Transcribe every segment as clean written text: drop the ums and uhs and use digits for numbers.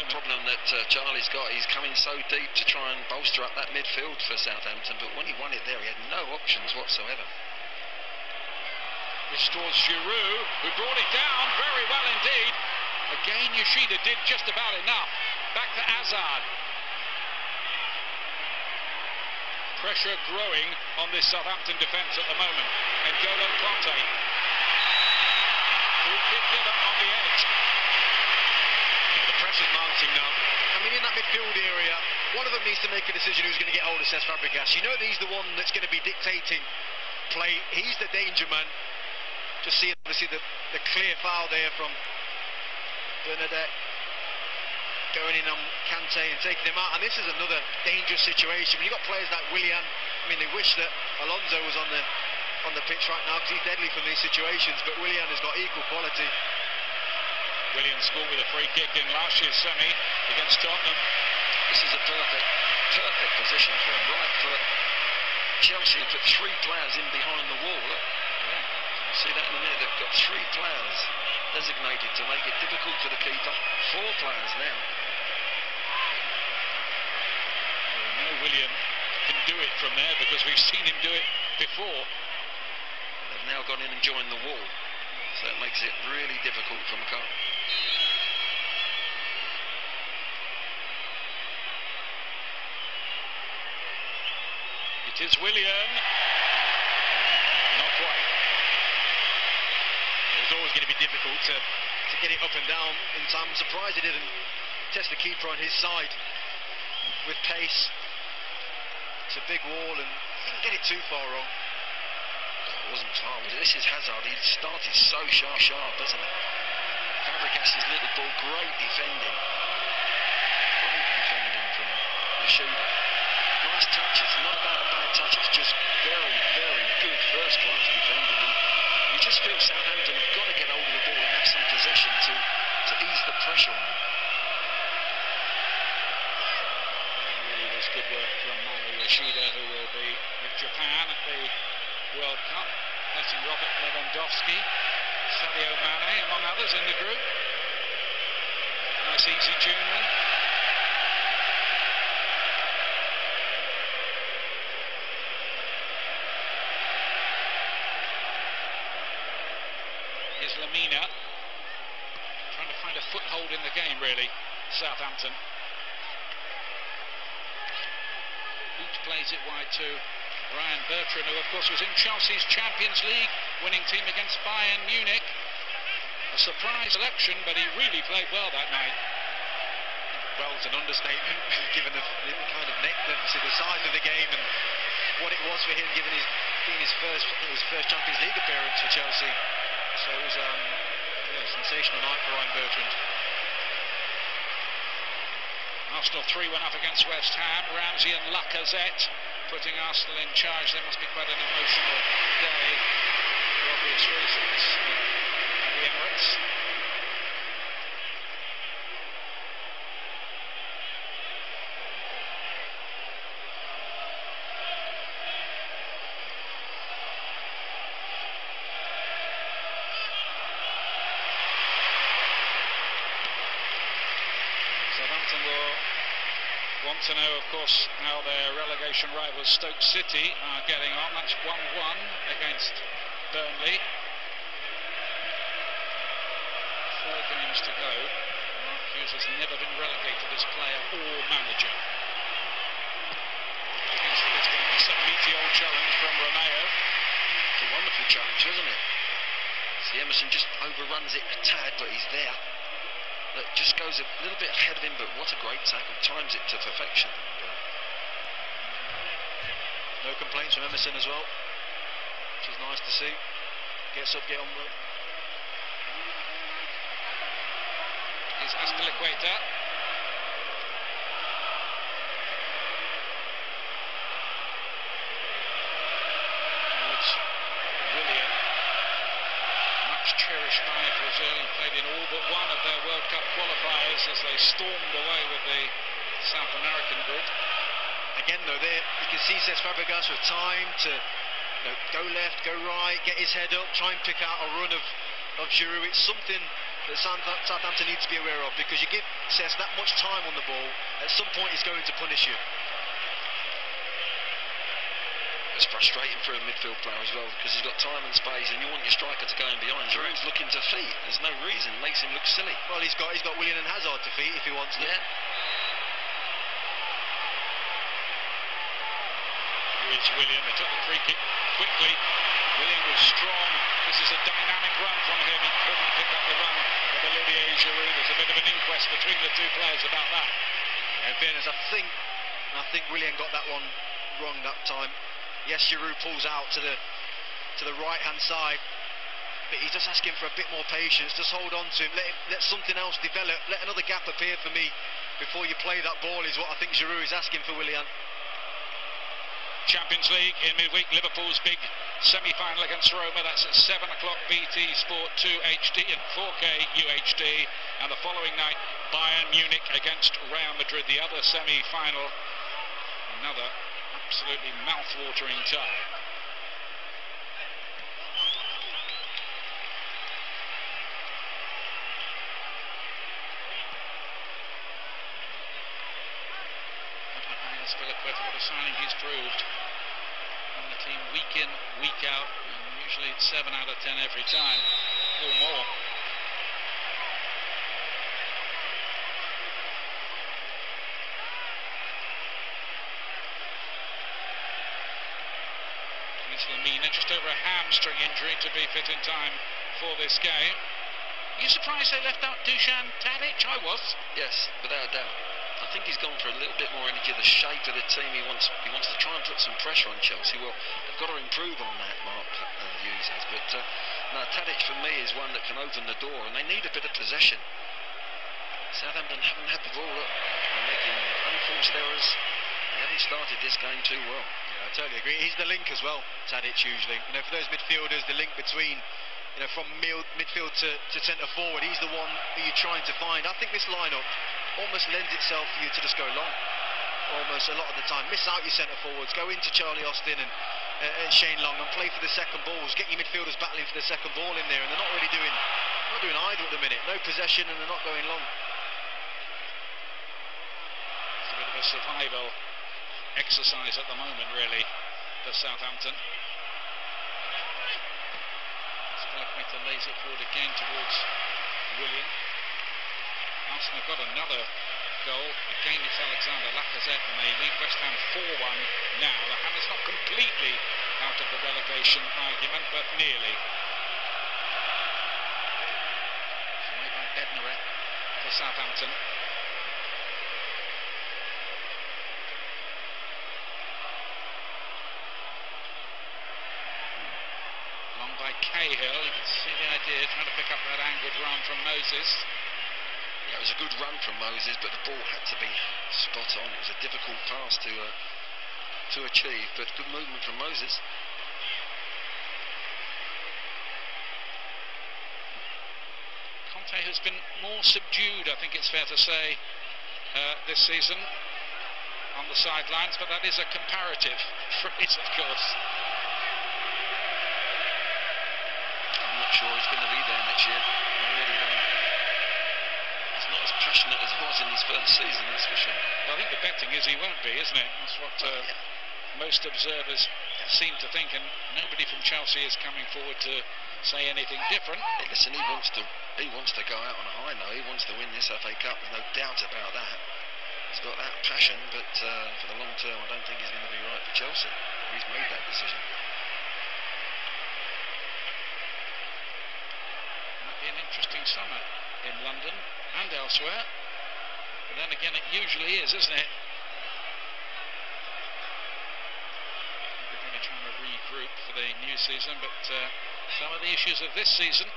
problem that Charlie's got. He's coming so deep to try and bolster up that midfield for Southampton, but when he won it there, he had no options whatsoever. This towards Giroud, who brought it down very well indeed. Again, Yoshida did just about enough. Back to Hazard. Pressure growing on this Southampton defence at the moment. N'Golo Kanté. Free kick given on the edge. The pressure's mounting now. I mean, in that midfield area, one of them needs to make a decision who's going to get hold of Cesc Fabregas. You know that he's the one that's going to be dictating play. He's the danger man. Just seeing, obviously, the clear foul there from Bernadette. Going in on Kanté and taking him out, and this is another dangerous situation. When you've got players like Willian, I mean, they wish that Alonso was on the pitch right now because he's deadly from these situations, but Willian has got equal quality. Willian scored with a free kick in last year's semi against Tottenham. This is a perfect position for him, right foot. Chelsea put 3 players in behind the wall. Look. Yeah. See that in a minute, they've got 3 players designated to make it difficult for the keeper. 4 players now. We know Willian can do it from there because we've seen him do it before. They've now gone in and joined the wall, so it makes it really difficult for McCarthy. It is Willian. Not quite. It's always going to be difficult to get it up and down in time. I'm surprised he didn't test the keeper on his side with pace. It's a big wall and he didn't get it too far wrong. It wasn't far. This is Hazard. He started so sharp, doesn't he? Fabregas' little ball, great defending. Great defending from Yoshida. Nice touches, not about a bad touch, it's just very, very good first-class defending. And you just feel Southampton have got to get hold of the ball and have some possession to ease the pressure on them. Really was good work from Yoshida, who will be with Japan at the World Cup, passing Robert Lewandowski, Sadio Mane, among others in the group. Nice easy tune then. Here's Lamina, trying to find a foothold in the game, really, Southampton. Boots plays it wide to Ryan Bertrand, who of course was in Chelsea's Champions League winning team against Bayern Munich. A surprise selection, but he really played well that night. Well, it's an understatement, given the kind of the size of the game and what it was for him, given being his first Champions League appearance for Chelsea. So it was a sensational night for Ryan Bertrand. Arsenal 3-1 up against West Ham. Ramsey and Lacazette putting Arsenal in charge. There must be quite an emotional day for obvious reasons at the Emirates. Southampton will want to know, of course, how their relegation rivals Stoke City are getting on. That's 1-1 against Burnley. 4 games to go. Mark Hughes has never been relegated as player or manager. Against the Lisbon, it's a meaty old challenge from Romeo. It's a wonderful challenge, isn't it? See, Emerson just overruns it a tad, but he's there. That just goes a little bit ahead of him, but what a great tackle, times it to perfection. No complaints from Emerson as well, which is nice to see. Gets up, get on with it. Here's Azpilicueta. Towards Willian. Much cherished by Brazil, and played in all but one of their World Cup qualifiers as they stormed away with the South American group. Again, though, there you can see Cesc Fabregas with time to go left, go right, get his head up, try and pick out a run of Giroud. It's something that Southampton need to be aware of, because you give Cess that much time on the ball, at some point he's going to punish you. It's frustrating for a midfield player as well, because he's got time and space, and you want your striker to go in behind. Giroud's looking to feet. There's no reason. It makes him look silly. Well, he's got Willian and Hazard to feet if he wants to. Yeah. Here's Willian. They took the free kick quickly. Willian was strong. This is a dynamic run from him. He couldn't pick up the run of Olivier Giroud. There's a bit of an inquest between the two players about that. In fairness, I think Willian got that one wrong that time. Yes, Giroud pulls out to the right-hand side, but he's just asking for a bit more patience. Just hold on to him, let something else develop, let another gap appear for me before you play that ball, is what I think Giroud is asking for Willian. Champions League in midweek, Liverpool's big semi-final against Roma. That's at 7 o'clock BT Sport 2 HD and 4K UHD. And the following night, Bayern Munich against Real Madrid, the other semi-final. Another absolutely mouth-watering tie. What a signing he's proved. On the team week in, week out, and usually it's 7 out of 10 every time, or more. Lamina, just over a hamstring injury, to be fit in time for this game. Are you surprised they left out Dusan Tadic? I was. Yes, without a doubt. I think he's gone for a little bit more energy. The shape of the team, he wants to try and put some pressure on Chelsea. Well, they've got to improve on that, Mark Hughes has. But no, Tadic for me is one that can open the door, and they need a bit of possession. Southampton haven't had the ball up. They're making unforced errors. They haven't started this game too well. I totally agree. He's the link as well, Tadic, usually. You know, for those midfielders, the link between, you know, from midfield to centre forward, he's the one who you're trying to find. I think this lineup almost lends itself for you to just go long, almost a lot of the time. Miss out your centre forwards, go into Charlie Austin and Shane Long and play for the second balls. Get your midfielders battling for the second ball in there, and they're not really doing either at the minute. No possession, and they're not going long. It's a bit of a survival exercise at the moment, really, for Southampton. Spurkmeter lays it forward again towards Willian. Arsenal have got another goal. Again, it's Alexander Lacazette, and they lead West Ham 4-1 now. The Hammers not completely out of the relegation argument, but nearly. Away by Bednarek for Southampton. Cahill, you can see the idea, trying to pick up that angled run from Moses. Yeah, it was a good run from Moses, but the ball had to be spot on. It was a difficult pass to achieve, but good movement from Moses. Conte has been more subdued, I think it's fair to say, this season on the sidelines, but that is a comparative phrase, of course. Sure he's going to be there next year. I really don't. He's not as passionate as he was in his first season, that's for sure. Well, I think the betting is he won't be, isn't it? That's what most observers seem to think, and nobody from Chelsea is coming forward to say anything different. Hey, listen, he wants to go out on a high note. He wants to win this FA Cup. There's no doubt about that. He's got that passion, but for the long term, I don't think he's going to be right for Chelsea. He's made that decision. An interesting summer in London and elsewhere, but then again it usually is, isn't it? Everybody trying to regroup for the new season, but some of the issues of this season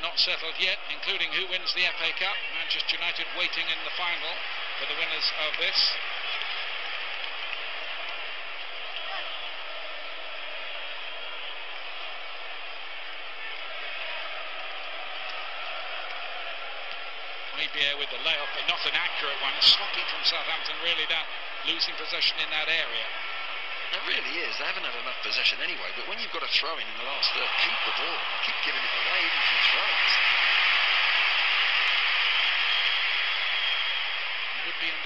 not settled yet, including who wins the FA Cup. Manchester United waiting in the final for the winners of this. With the layoff, but not an accurate one. Sloppy from Southampton, really, that losing possession in that area. It really is. They haven't had enough possession anyway, but when you've got a throw in the last third, keep the ball. Keep giving it away, even from throws.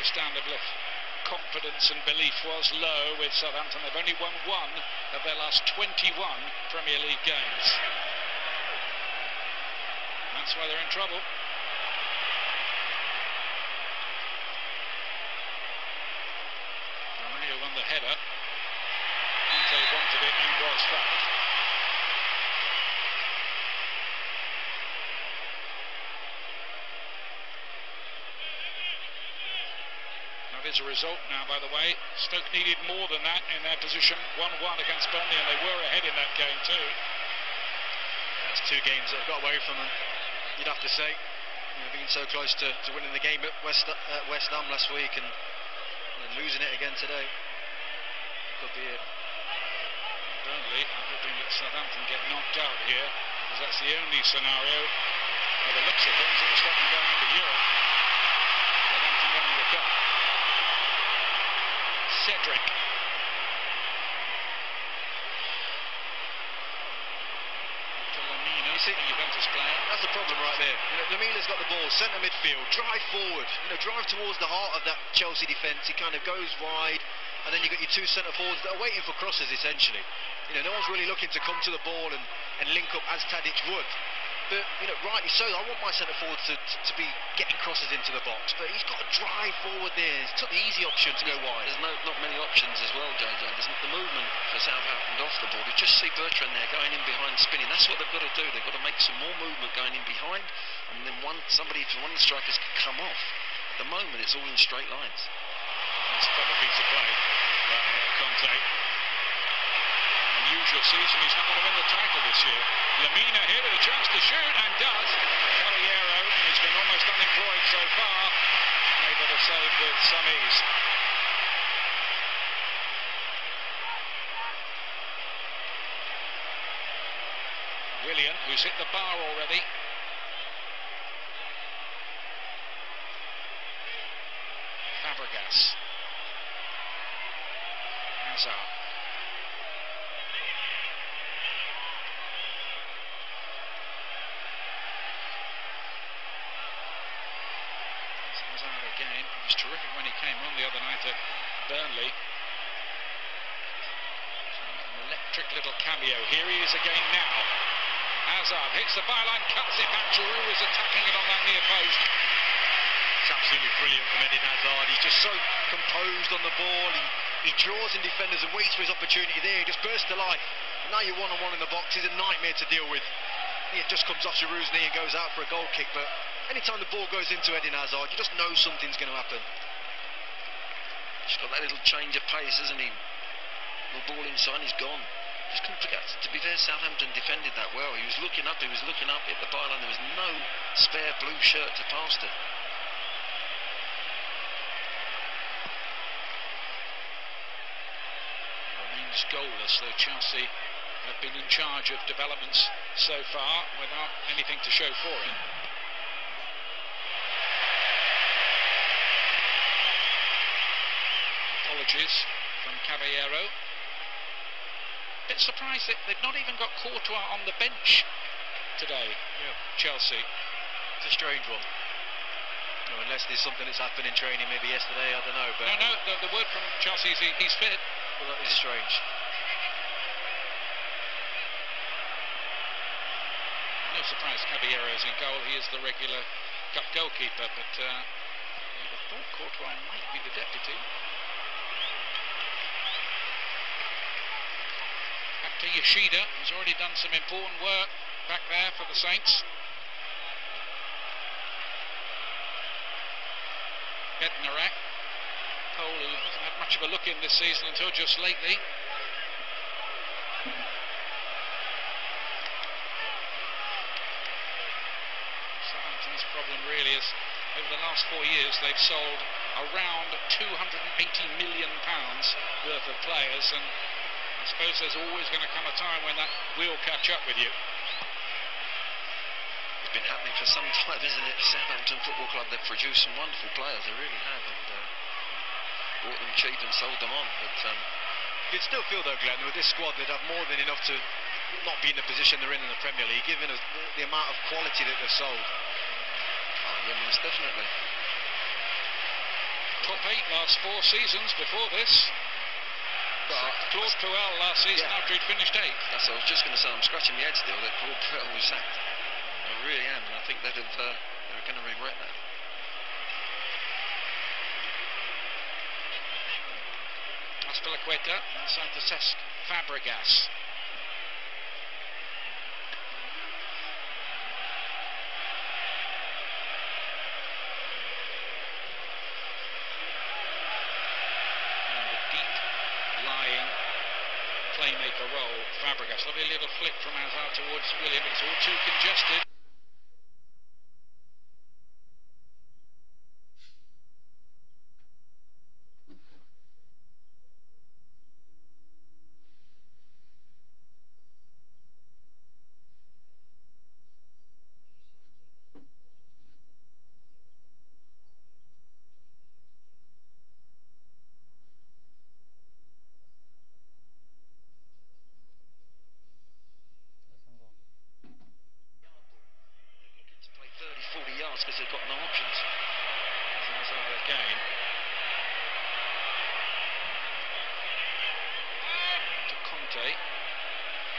standard of confidence and belief was low with Southampton. They've only won 1 of their last 21 Premier League games. That's why they're in trouble. Romeo won the header. Ante wanted it and was fouled. Is a result now, by the way. Stoke needed more than that in their position. 1-1 against Burnley, and they were ahead in that game too. That's 2 games that have got away from them, you'd have to say. Being so close to winning the game at West Ham last week and losing it again today. Could be it. Burnley are hoping that Southampton get knocked out here, because that's the only scenario by the looks of things that will stop them going into Europe. Southampton winning the cup. Cedric. Lamina, Juventus player. That's the problem right there. Lamina's got the ball, centre midfield, drive forward. Drive towards the heart of that Chelsea defence. He kind of goes wide, and then you got your 2 centre forwards that are waiting for crosses essentially. No one's really looking to come to the ball and link up as Tadic would. But, rightly so, I want my centre forwards to be getting crosses into the box. But he's got to drive forward there. He's took the easy option to go wide. There's not many options as well, JJ. There's the movement for Southampton off the ball. You just see Bertrand there going in behind, spinning. That's what they've got to do. They've got to make some more movement going in behind. And then one of the strikers can come off. At the moment, it's all in straight lines. That's a clever piece of play by Conte. Unusual season, he's not going to win the title this year. Lamina here with a chance to shoot, and does. Caballero, who's been almost unemployed so far, able to save with some ease. Willian, who's hit the bar already. Fabregas. Hazard. Again, he was terrific when he came on the other night at Burnley. An electric little cameo. Here he is again now. Hazard hits the byline, cuts it back. Giroud is attacking it on that near post. It's absolutely brilliant from Eden Hazard. He's just so composed on the ball. He draws in defenders and waits for his opportunity there. He just bursts to life. Now you're one-on-one in the box. He's a nightmare to deal with. It just comes off Giroud's knee and goes out for a goal kick, but anytime the ball goes into Eden Hazard, you just know something's going to happen. He's got that little change of pace, hasn't he? The ball inside, he's gone. Just couldn't forget. To be fair, Southampton defended that well. He was looking up, hit the byline. There was no spare blue shirt to pass to. Remains goalless, though Chelsea have been in charge of developments so far without anything to show for it. Apologies from Caballero. Bit surprised that they've not even got Courtois on the bench today. Chelsea. It's a strange one. Unless there's something that's happened in training maybe yesterday, I don't know. But no, the word from Chelsea is he's fit. Well, that is strange. No surprise Caballero's in goal. He is the regular cup goalkeeper, but I thought Courtois might be the deputy. Back to Yoshida, who's already done some important work back there for the Saints. Bednarak, Cole, who hasn't had much of a look in this season until just lately. Southampton's problem really is, over the last 4 years, they've sold around £280 million worth of players, and I suppose there's always going to come a time when that will catch up with you. It's been happening for some time, isn't it? Southampton Football Club, they've produced some wonderful players, they really have, and bought them cheap and sold them on. But you'd still feel though, Glenn, with this squad they'd have more than enough to not be in the position they're in the Premier League, given the amount of quality that they've sold. Oh, yeah, most definitely. top 8 last 4 seasons before this. Claude Puel last season after he'd finished 8th. That's what I was just going to say. I'm scratching my head still that Claude Puel was sacked. I really am, and I think they're going to regret that. Aspilicueta inside the Cesc Fabregas. Playmaker role, Fabregas. Lovely little flick from Hazard towards William, but it's all too congested. Because they've got no options. Hazard again. To Conte.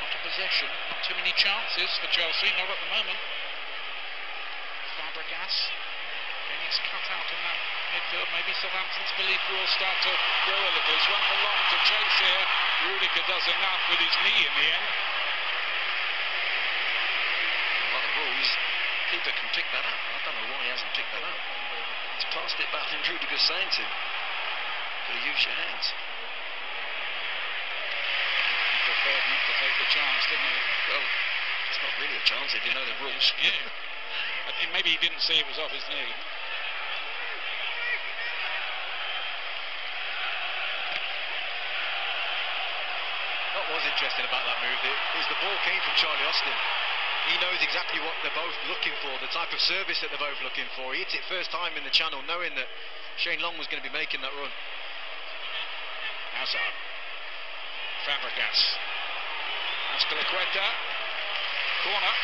After possession, not too many chances for Chelsea, not at the moment. Fabregas. Then he's cut out in that midfield. Maybe Southampton's belief will start to grow a little. He's run for long to chase here. Rudiger does enough with his knee in the end. By the rules, keeper can pick that up. I don't know why he hasn't picked that up. He's passed it back, and Rudiger's saying to him, "Could have used your hands." He preferred not to take the chance, didn't he? Well, it's not really a chance if you know the rules. Yeah. I think maybe he didn't see it was off his knee. What was interesting about that move is the ball came from Charlie Austin. He knows exactly what they're both looking for, the type of service that they're both looking for. He hits it first time in the channel, knowing that Shane Long was going to be making that run. Hazard. Fabregas. Aspilicueta. Corner.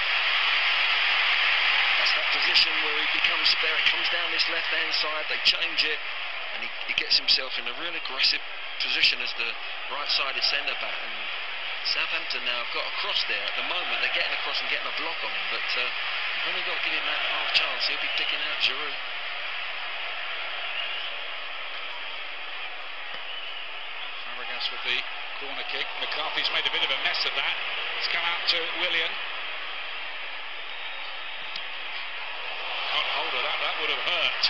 That's that position where he becomes there. It comes down this left-hand side. They change it, and he gets himself in a real aggressive position as the right-sided centre-back. And Southampton now have got a cross there at the moment. They're getting across and getting a block on him, but you've only got to give him that half chance. He'll be picking out Giroud. Fabregas with the corner kick. McCarthy's made a bit of a mess of that. It's come out to Willian. Got hold of that. That would have hurt.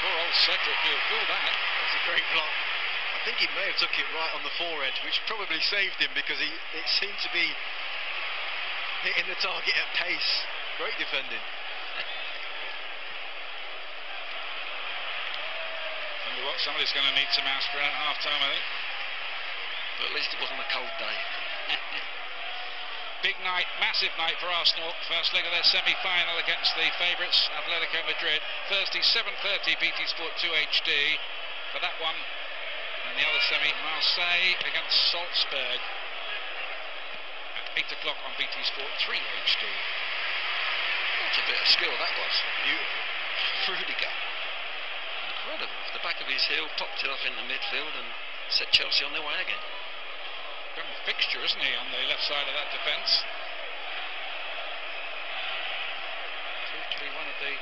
Poor old Cedric, he'll feel that. That's a great block. I think he may have took it right on the forehead, which probably saved him because it seemed to be hitting the target at pace. Great defending. Wonder what, somebody's going to need some aspirin at half time, I think. But at least it wasn't a cold day. Big night, massive night for Arsenal. First leg of their semi-final against the favourites, Atletico Madrid. Thursday, 7:30, BT Sport 2 HD. For that one, and the other semi, Marseille against Salzburg. At 8 o'clock on BT Sport 3 HD. What a bit of skill that was. Beautiful. Rudiger. Incredible. The back of his heel, popped it off in the midfield and set Chelsea on their way again. Great fixture, isn't he, on the left side of that defence? Proved to be one of the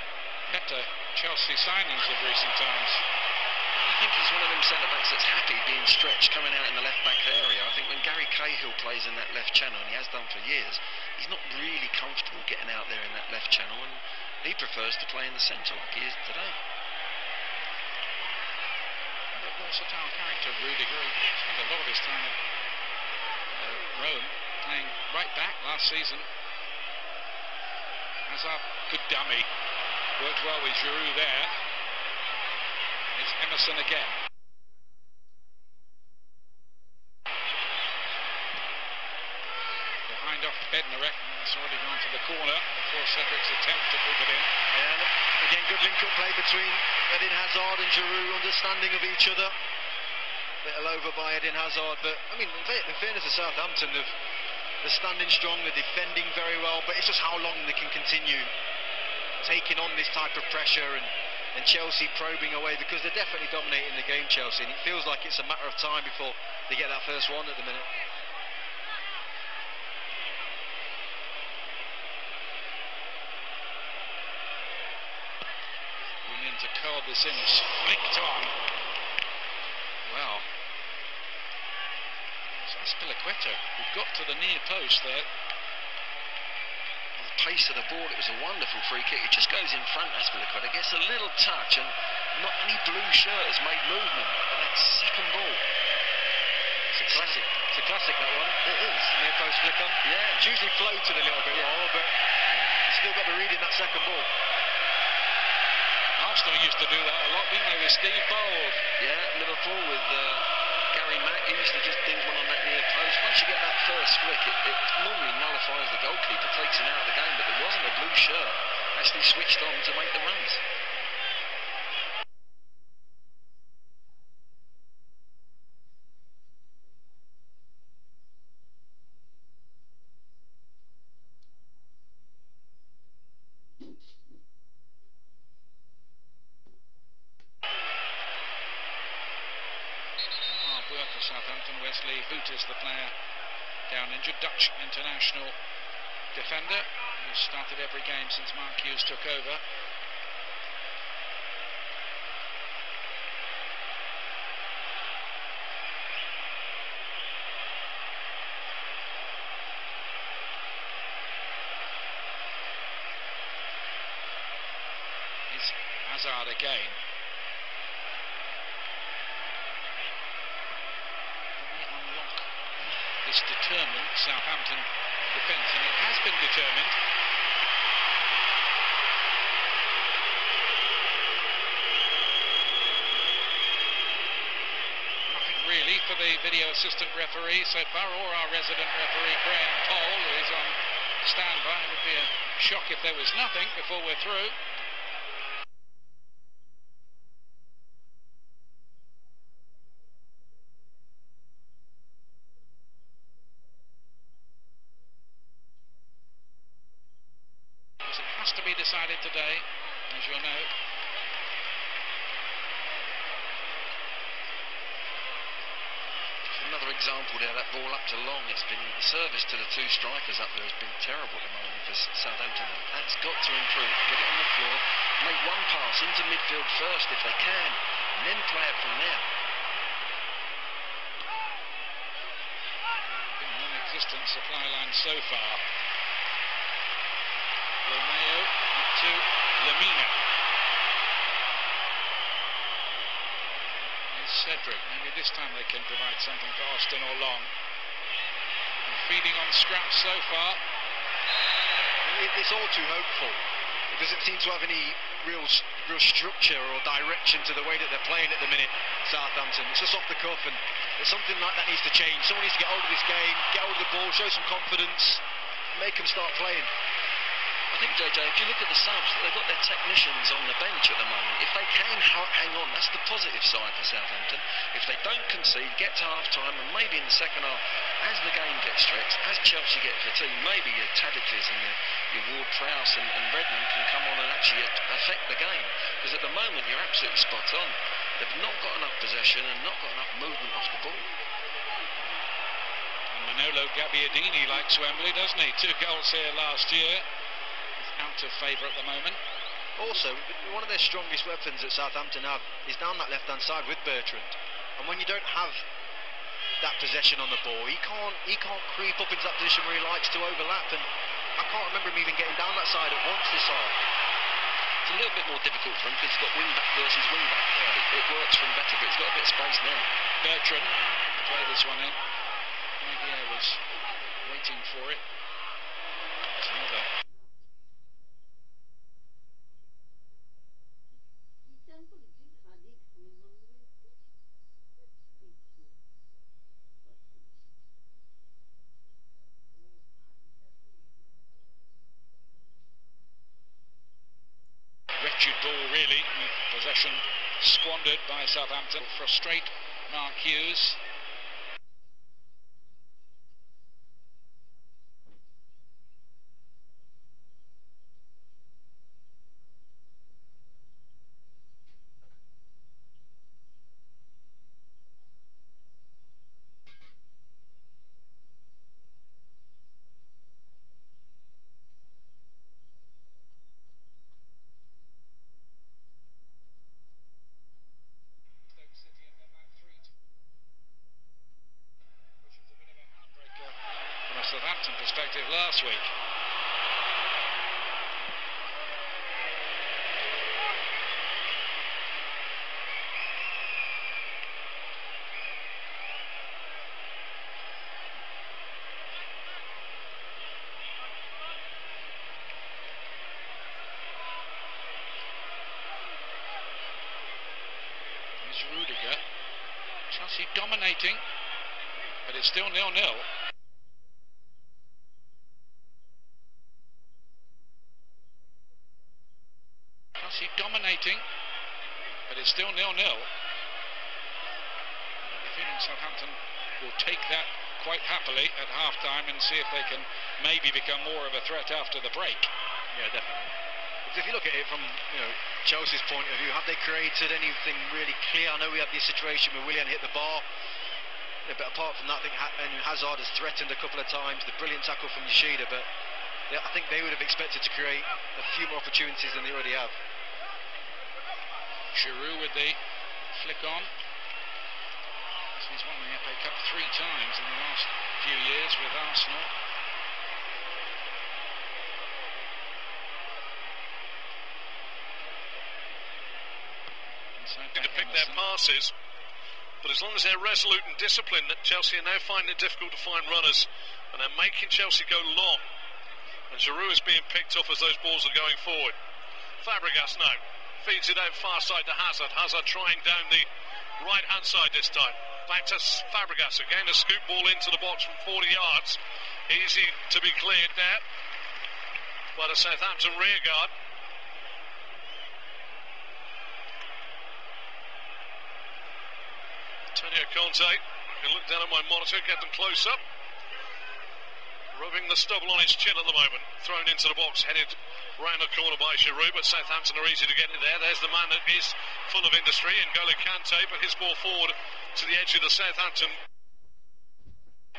better Chelsea signings of recent times. I think he's one of them centre-backs that's happy being stretched, coming out in the left-back area. I think when Gary Cahill plays in that left channel, and he has done for years, he's not really comfortable getting out there in that left channel, and he prefers to play in the centre like he is today. A versatile character, Rudiger. He spent a lot of his time at Rome, playing right back last season. Hazard, good dummy. Worked well with Giroud there. It's Emerson again. Behind off Bednarek, and it's already gone to the corner before Cedric's attempt to put it in. Yeah, again, good link-up play between Eden Hazard and Giroud, understanding of each other. Little over by Eden Hazard, but I mean, in fairness to Southampton, they're standing strong, they're defending very well, but it's just how long they can continue taking on this type of pressure and and Chelsea probing away, because they're definitely dominating the game, Chelsea, and it feels like it's a matter of time before they get that first one at the minute. William to curl this in, flicked on. Well, it's Azpilicueta who got to the near post there. The pace of the ball, it was a wonderful free kick. It just goes in front, Azpilicueta, gets a little touch, and not any blue shirt has made movement. But that second ball, It's a classic. It's a classic, that one. it is. Near post flicker. Yeah. It's usually floated a little bit more, but you still got the read in that second ball. Arsenal used to do that a lot, didn't they, with Steve Bold? Yeah, Liverpool with Gary Mack, he used to just ding one on that near post. Once you get that first flick, it normally nullifies the goalkeeper, takes him out of the game, but there wasn't a blue shirt actually switched on to make the runs. Southampton. Wesley Hoot is the player down injured. Dutch international defender who's started every game since Mark Hughes took over. It's Hazard again. This determined Southampton defence, and it has been determined. Nothing really for the video assistant referee so far, or our resident referee Graham Cole, who is on standby. It would be a shock if there was nothing before we're through. Has to be decided today, as you'll know. Another example there, that ball up to Long. It's been the service to the two strikers up there has been terrible at the moment for Southampton. That's got to improve. Get it on the floor, make one pass into midfield first if they can, and then play it from there. Been non-existent supply line so far. Romeo up to Lamina. Here's Cedric. Maybe this time they can provide something for Austin or Long. And feeding on scraps so far. It's all too hopeful. It doesn't seem to have any real structure or direction to the way that they're playing at the minute, Southampton. It's just off the cuff, and something like that needs to change. Someone needs to get hold of this game, get hold of the ball, show some confidence, make them start playing. I think, JJ, if you look at the subs, they've got their technicians on the bench at the moment. If they can hang on, that's the positive side for Southampton. If they don't concede, get to half-time, and maybe in the second half, as the game gets stretched, as Chelsea get fatigued, maybe your Tadic's and your Ward-Prowse and Redmond can come on and actually affect the game. Because at the moment, you're absolutely spot on. They've not got enough possession and not got enough movement off the ball. And Manolo Gabbiadini likes Wembley, doesn't he? 2 goals here last year. Out of favour at the moment. Also, one of their strongest weapons that Southampton have is down that left-hand side with Bertrand. And when you don't have that possession on the ball, he can't creep up into that position where he likes to overlap. And I can't remember him even getting down that side at once this side. It's a little bit more difficult for him because he's got wing-back versus wing-back. Yeah. It works for him better, but he's got a bit of space now. Bertrand play this one in. Maybe I was waiting for it. It's another. Wretched ball, really. Possession squandered by Southampton. Frustrate Mark Hughes. Southampton perspective last week. Rudiger. Chelsea dominating, but it's still 0-0. Chelsea dominating, but it's still 0-0. Feeling Southampton will take that quite happily at half-time and see if they can maybe become more of a threat after the break. Yeah, definitely. If you look at it from Chelsea's point of view, have they created anything really clear? I know we have this situation where Willian hit the bar, but apart from that, I think Hazard has threatened a couple of times. The brilliant tackle from Yoshida, but I think they would have expected to create a few more opportunities than they already have. Giroud with the flick on. He's won the FA Cup 3 times in the last few years with Arsenal. To pick their passes, but as long as they're resolute and disciplined, that Chelsea are now finding it difficult to find runners, and they're making Chelsea go long, and Giroud is being picked off as those balls are going forward. Fabregas now feeds it out far side to Hazard. Hazard trying down the right hand side this time. Back to Fabregas again, a scoop ball into the box from 40 yards. Easy to be cleared there by the Southampton rearguard. Antonio Conte, I can look down at my monitor, get them close up. Rubbing the stubble on his chin at the moment. Thrown into the box, headed round the corner by Giroud, but Southampton are easy to get it there. There's the man that is full of industry, N'Golo Kante, but his ball forward to the edge of the Southampton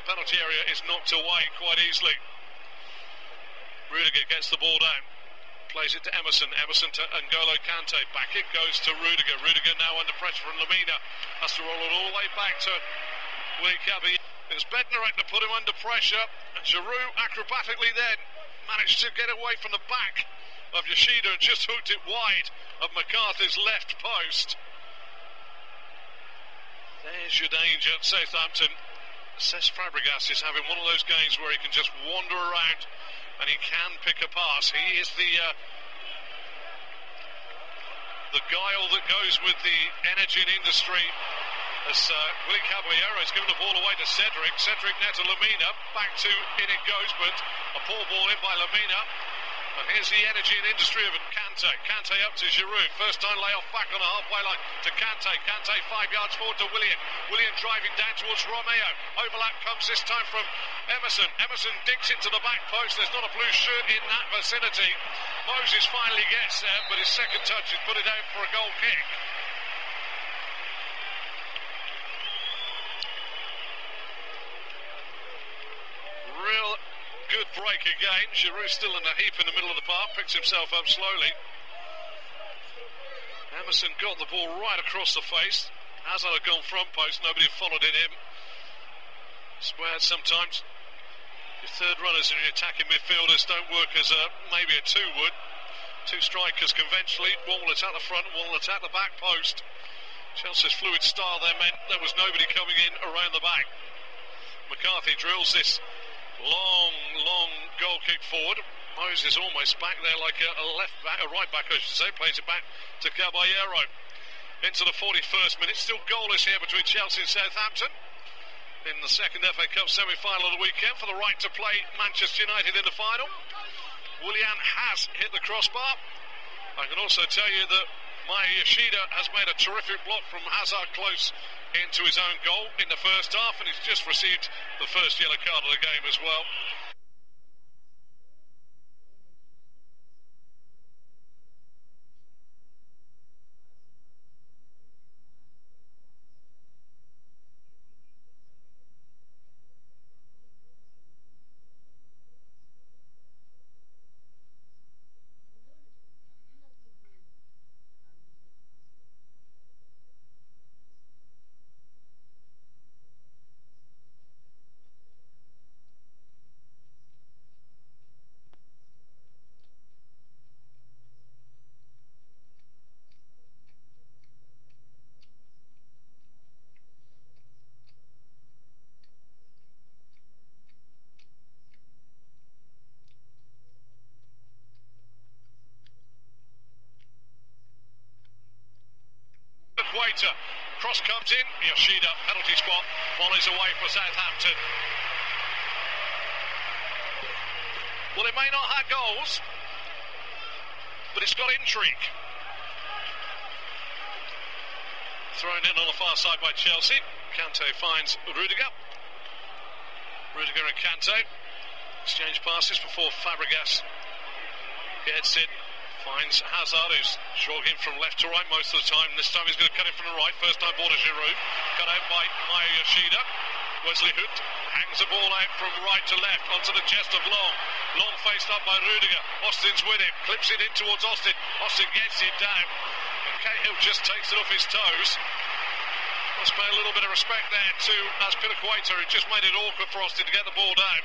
penalty area is knocked away quite easily. Rudiger gets the ball down. Plays it to Emerson, Emerson to N'Golo Kante, back it goes to Rudiger, Rudiger now under pressure from Lemina, has to roll it all the way back to Willy Caballero. It was Bednarek to put him under pressure, and Giroud acrobatically then managed to get away from the back of Yoshida and just hooked it wide of McCarthy's left post. There's your danger, Southampton. Cesc Fabregas is having one of those games where he can just wander around and he can pick a pass. He is the guile that goes with the energy and industry. As Willy Caballero has given the ball away to Cedric. Cedric now to Lemina. Back to in it goes, but a poor ball in by Lemina. And here's the energy and industry of it. Kante. Kante up to Giroud. First time layoff back on the halfway line to Kante. Kante 5 yards forward to Willian. Willian driving down towards Romeo. Overlap comes this time from Emerson. Emerson dinks it to the back post. There's not a blue shirt in that vicinity. Moses finally gets there, but his second touch has put it out for a goal kick. Real good break again. Giroud still in a heap in the middle of the park, picks himself up slowly. Emerson got the ball right across the face. Hazard had gone front post, nobody followed in him. Squared sometimes. Your third runners and your attacking midfielders don't work as maybe a two would. Two strikers conventionally, one will attack the front, one will attack the back post. Chelsea's fluid style there meant there was nobody coming in around the back. McCarthy drills this long goal kick forward. Moses almost back there like a left back, a right back I should say, plays it back to Caballero. Into the 41st minute, still goalless here between Chelsea and Southampton in the second FA Cup semi-final of the weekend for the right to play Manchester United in the final. Willian has hit the crossbar. I can also tell you that Maya Yoshida has made a terrific block from Hazard close into his own goal in the first half, and he's just received the first yellow card of the game as well. Keita. Cross comes in, Yoshida, penalty spot, volleys away for Southampton. Well, it may not have goals, but it's got intrigue. Thrown in on the far side by Chelsea. Kante finds Rudiger. Rudiger and Kante exchange passes before Fabregas gets it. Finds Hazard, who's jogging from left to right most of the time. This time he's going to cut it from the right. First time ball to Giroud. Cut out by Maya Yoshida. Wesley Hoot hangs the ball out from right to left onto the chest of Long. Long faced up by Rudiger. Austin's with him. Clips it in towards Austin. Austin gets it down. And Cahill just takes it off his toes. Must pay a little bit of respect there to Azpilicueta, who just made it awkward for Austin to get the ball down.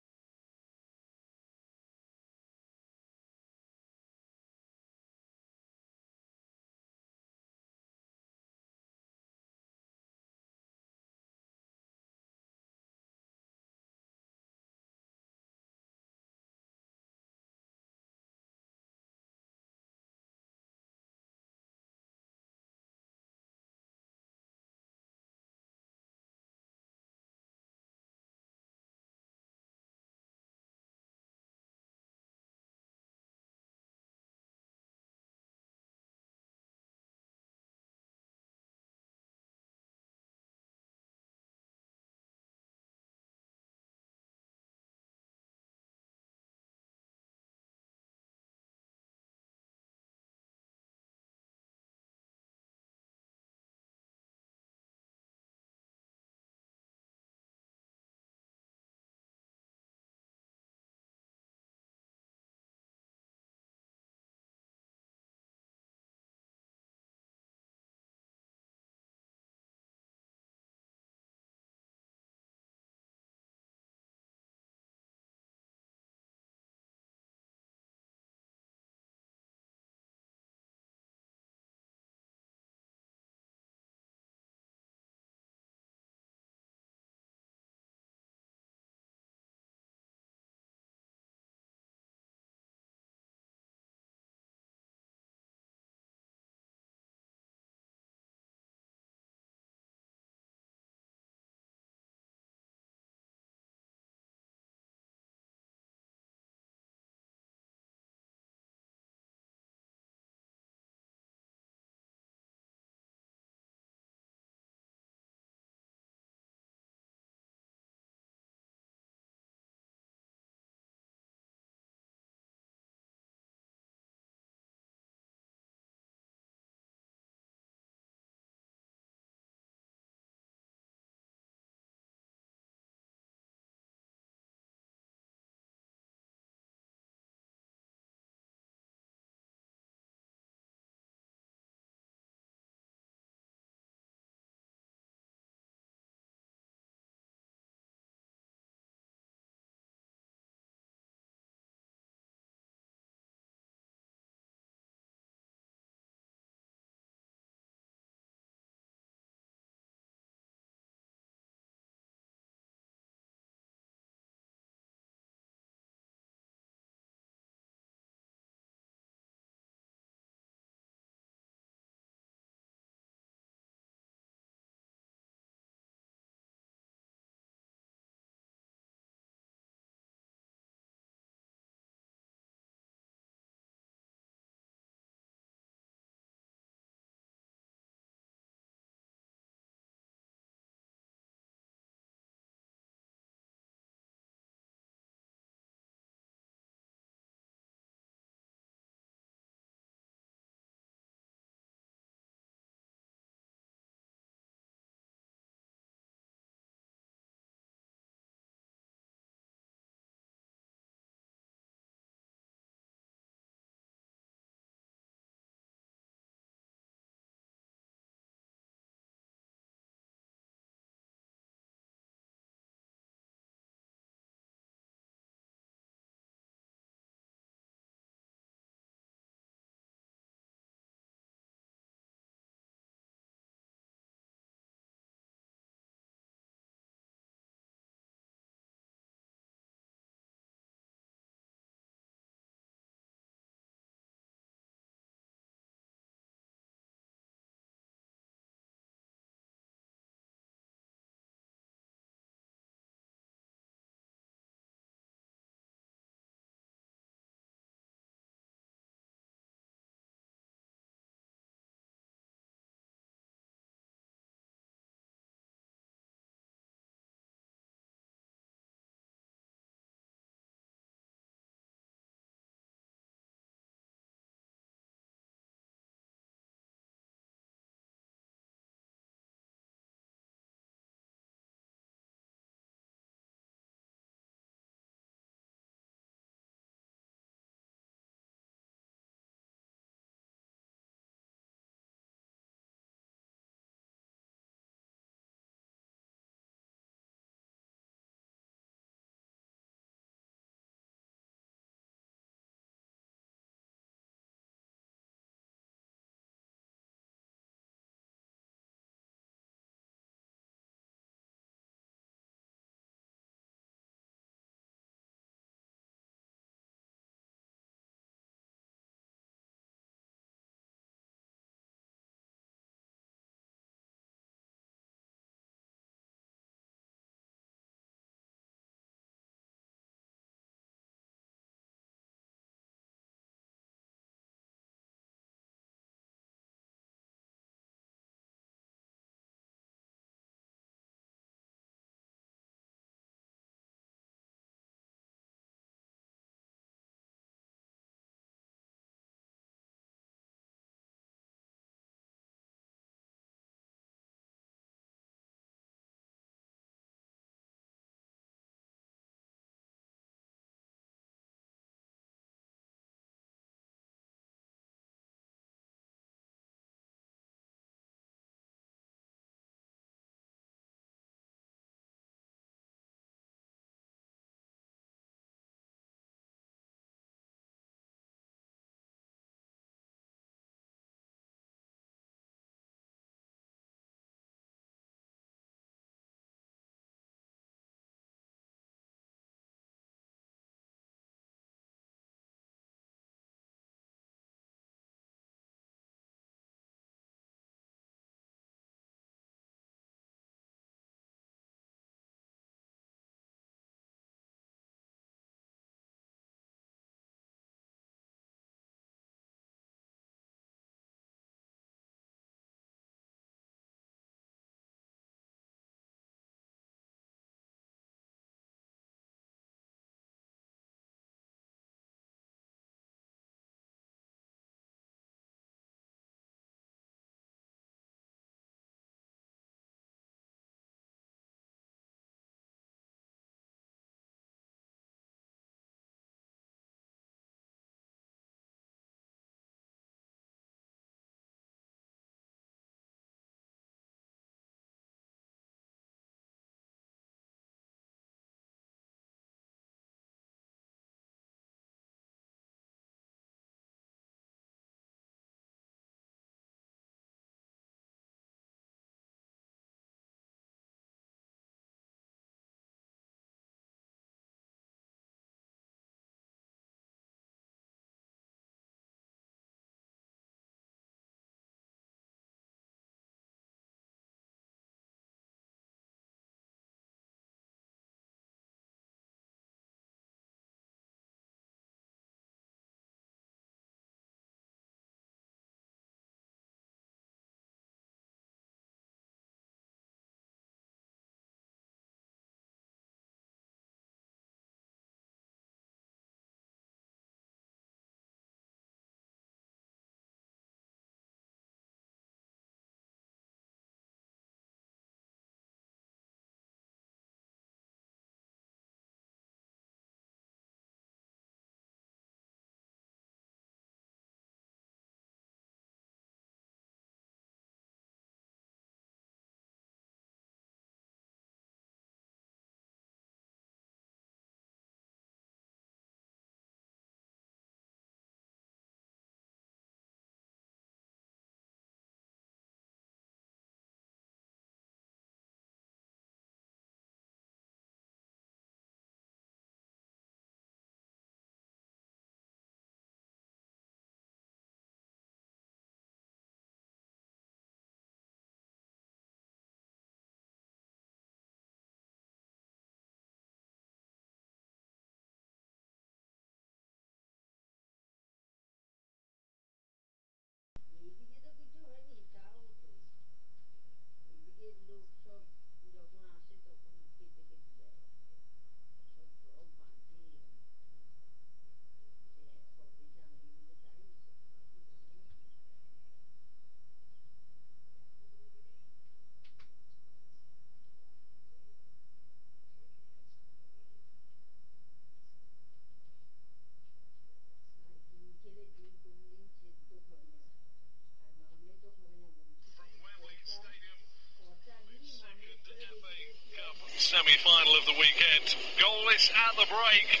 scoreless at the break.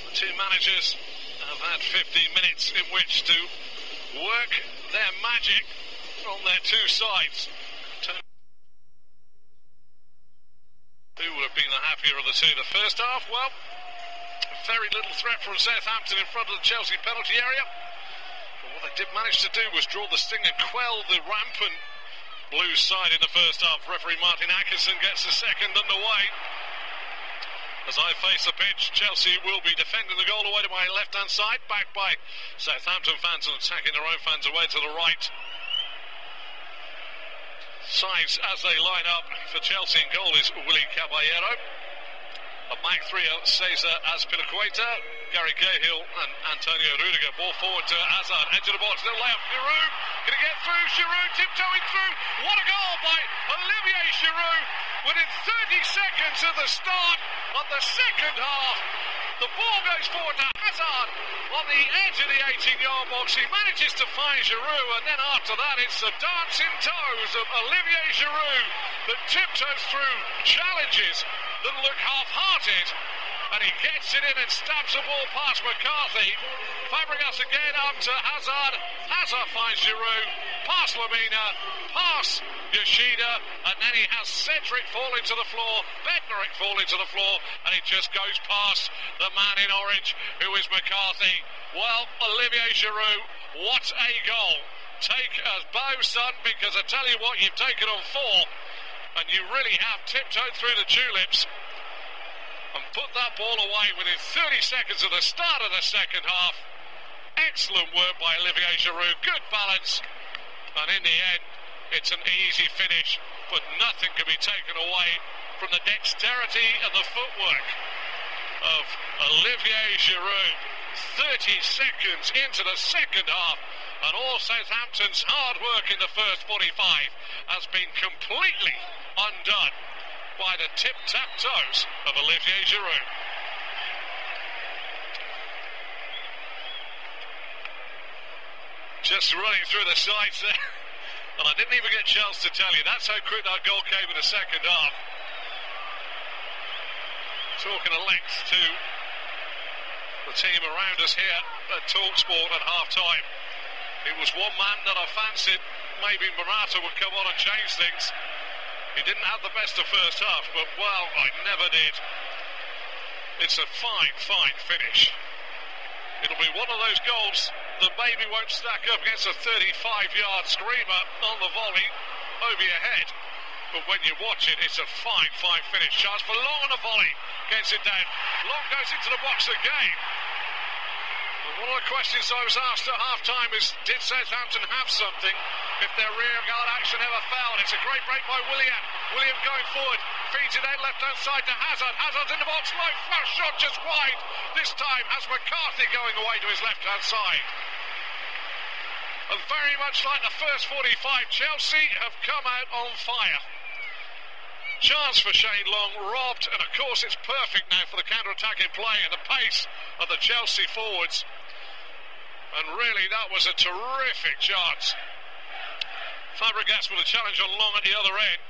The two managers have had 15 minutes in which to work their magic on their two sides. Who would have been the happier of the two? The first half, well, very little threat from Southampton in front of the Chelsea penalty area. But what they did manage to do was draw the sting and quell the rampant Blues side in the first half. Referee Martin Atkinson gets the second underway. As I face the pitch, Chelsea will be defending the goal away to my left-hand side, backed by Southampton fans and attacking their own fans away to the right. Sides as they line up for Chelsea in goal is Willie Caballero. A back three of Cesar Azpilicueta, Gary Cahill and Antonio Rudiger. Ball forward to Hazard, edge of the box, no layup. Giroud, can he get through? Giroud tiptoeing through. What a goal by Olivier Giroud. Within 30 seconds of the start of the second half, the ball goes forward to Hazard on the edge of the 18-yard box. He manages to find Giroud, and then after that it's the dancing toes of Olivier Giroud that tiptoes through challenges that look half-hearted, and he gets it in and stabs the ball past McCarthy. Fabregas again up to Hazard. Hazard finds Giroud, past Lamina, past Yoshida, and then he has Cedric falling to the floor, Bednarek falling to the floor, and he just goes past the man in orange, who is McCarthy. Well, Olivier Giroud, what a goal. Take a bow, son, because I tell you what, you've taken on four, and you really have tiptoed through the tulips and put that ball away within 30 seconds of the start of the second half. Excellent work by Olivier Giroud, good balance, and in the end it's an easy finish, but nothing can be taken away from the dexterity and the footwork of Olivier Giroud. 30 seconds into the second half, and all Southampton's hard work in the first 45 has been completely undone by the tip-tap-toes of Olivier Giroud. Just running through the sides there, and I didn't even get a chance to tell you, that's how quick that goal came in the second half. Talking of length to the team around us here at TalkSport at half-time. It was one man that I fancied maybe Morata would come on and change things. He didn't have the best of first half, but, well, I never did. It's a fine, fine finish. It'll be one of those goals that maybe won't stack up against a 35-yard screamer on the volley over your head. But when you watch it, it's a fine, fine finish. Chance for Long on the volley. Gets it down. Long goes into the box again. One of the questions I was asked at half-time is, did Southampton have something if their rear guard action ever fouled? It's a great break by William. William going forward, feeds it out left-hand side to Hazard. Hazard's in the box, low flash shot just wide. This time has McCarthy going away to his left-hand side. And very much like the first 45, Chelsea have come out on fire. Chance for Shane Long, robbed, and of course it's perfect now for the counter-attacking play and the pace of the Chelsea forwards. And really that was a terrific chance. Fabregas with a challenge on Long at the other end.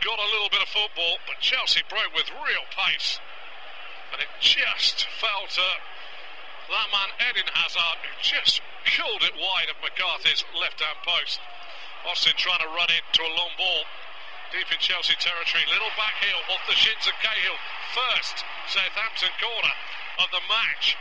Got a little bit of football, but Chelsea broke with real pace. And it just fell to that man Eden Hazard, who just killed it wide of McCarthy's left-hand post. Austin trying to run into a long ball. Deep in Chelsea territory, little back heel off the shins of Cahill. First Southampton corner of the match.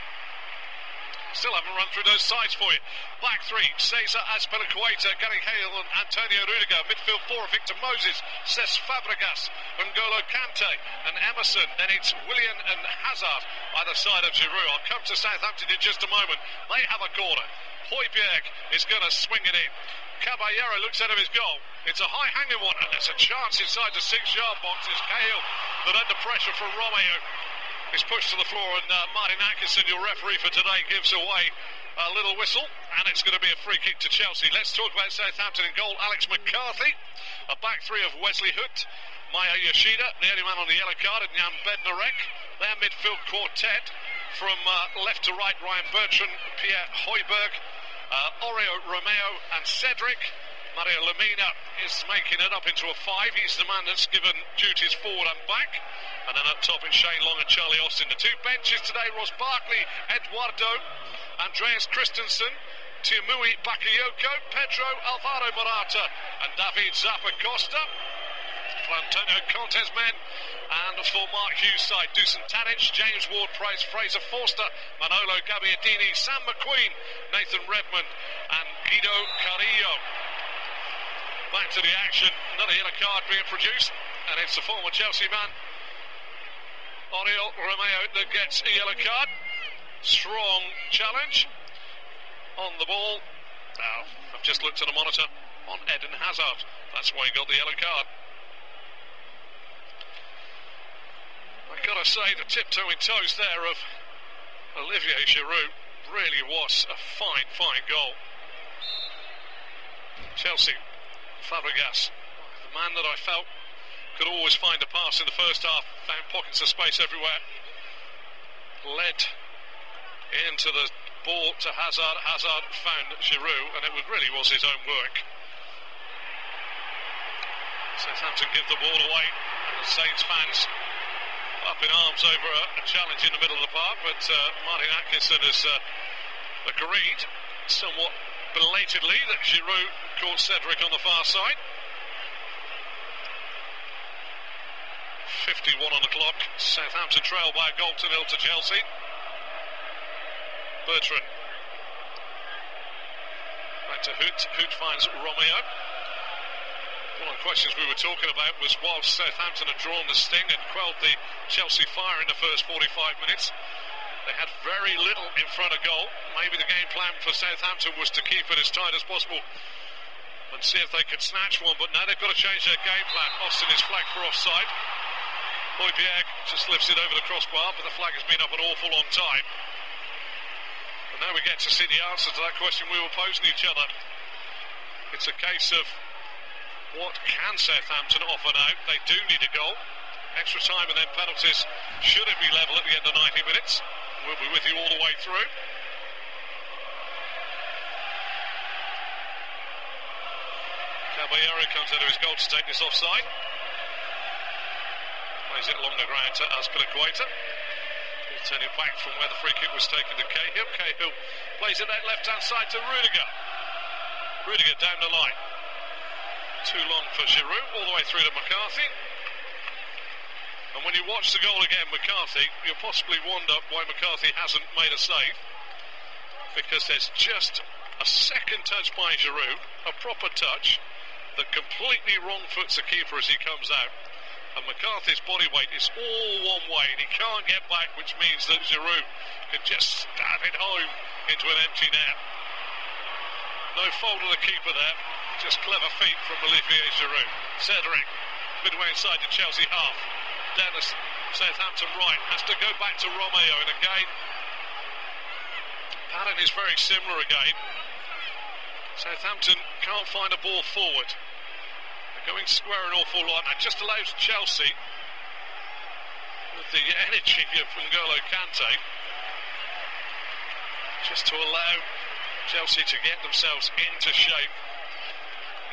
Still haven't run through those sides for you. Back three, Cesar Azpilicueta, Gary Cahill and Antonio Rudiger. Midfield four, Victor Moses, Cesc Fabregas, N'Golo Kante and Emerson. Then it's Willian and Hazard either side of Giroud. I'll come to Southampton in just a moment. They have a corner. Højbjerg is going to swing it in. Caballero looks out of his goal. It's a high-hanging one, and there's a chance inside the 6-yard box. It's Cahill that under pressure from Romeo is pushed to the floor, and Martin Atkinson, your referee for today, gives away a little whistle, and it's going to be a free kick to Chelsea. Let's talk about Southampton in goal. Alex McCarthy, a back three of Wesley Hood, Maya Yoshida, the only man on the yellow card, and Jan Bednarek. Their midfield quartet from left to right, Ryan Bertrand, Pierre Højbjerg, Oreo Romeo and Cedric. Mario Lemina is making it up into a 5. He's the man that's given duties forward and back. And then up top it's Shane Long and Charlie Austin. The 2 benches today: Ross Barkley, Eduardo, Andreas Christensen, Tiamui Bakayoko, Pedro Alvaro Morata and David Zappa-Costa. For Antonio Conte's men. And for Mark Hughes' side, Dusan Tadic, James Ward-Prowse, Fraser Forster, Manolo Gabbiadini, Sam McQueen, Nathan Redmond and Guido Carrillo. Back to the action, another yellow card being produced, and it's the former Chelsea man, Oriol Romeo, that gets a yellow card. Strong challenge on the ball. Now, I've just looked at the monitor on Eden Hazard. That's why he got the yellow card. I've got to say, the tiptoeing toes there of Olivier Giroud really was a fine, fine goal. Chelsea, Fabregas, the man that I felt could always find a pass in the first half, found pockets of space everywhere, led into the ball to Hazard. Hazard found Giroud, and it really was his own work. Southampton give the ball away, and the Saints fans up in arms over a challenge in the middle of the park, but Martin Atkinson has agreed somewhat belatedly that Giroud caught Cedric on the far side. 51 on the clock. Southampton trail by a goal to 0 to Chelsea. Bertrand back to Hoot. Hoot finds Romeo. One of the questions we were talking about was, whilst Southampton had drawn the sting and quelled the Chelsea fire in the first 45 minutes, they had very little in front of goal. Maybe the game plan for Southampton was to keep it as tight as possible and see if they could snatch one, but now they've got to change their game plan. Austin is flagged for offside. Højbjerg just lifts it over the crossbar, but the flag has been up an awful long time. And now we get to see the answer to that question we were posing each other. It's a case of, what can Southampton offer now? They do need a goal. Extra time and then penalties. Should it be level at the end of 90 minutes? We'll be with you all the way through. Caballero comes out of his goal to take this offside. Plays it along the ground to Azpilicueta. He'll turn it back from where the free kick was taken to Cahill. Cahill plays it that left-hand side to Rudiger. Rudiger down the line. Too long for Giroud, all the way through to McCarthy. And when you watch the goal again, McCarthy, you'll possibly wonder why McCarthy hasn't made a save, because there's just a second touch by Giroud, a proper touch, that completely wrong foots the keeper as he comes out. And McCarthy's body weight is all one way, and he can't get back, which means that Giroud can just stab it home into an empty net. No fault of the keeper there. Just clever feet from Olivier Giroud. Cedric, midway inside the Chelsea half. Down the Southampton right. Has to go back to Romeo. And again, pattern is very similar again. Southampton can't find a ball forward. They're going square an awful lot. That just allows Chelsea, with the energy of N'Golo Kante, just to allow Chelsea to get themselves into shape.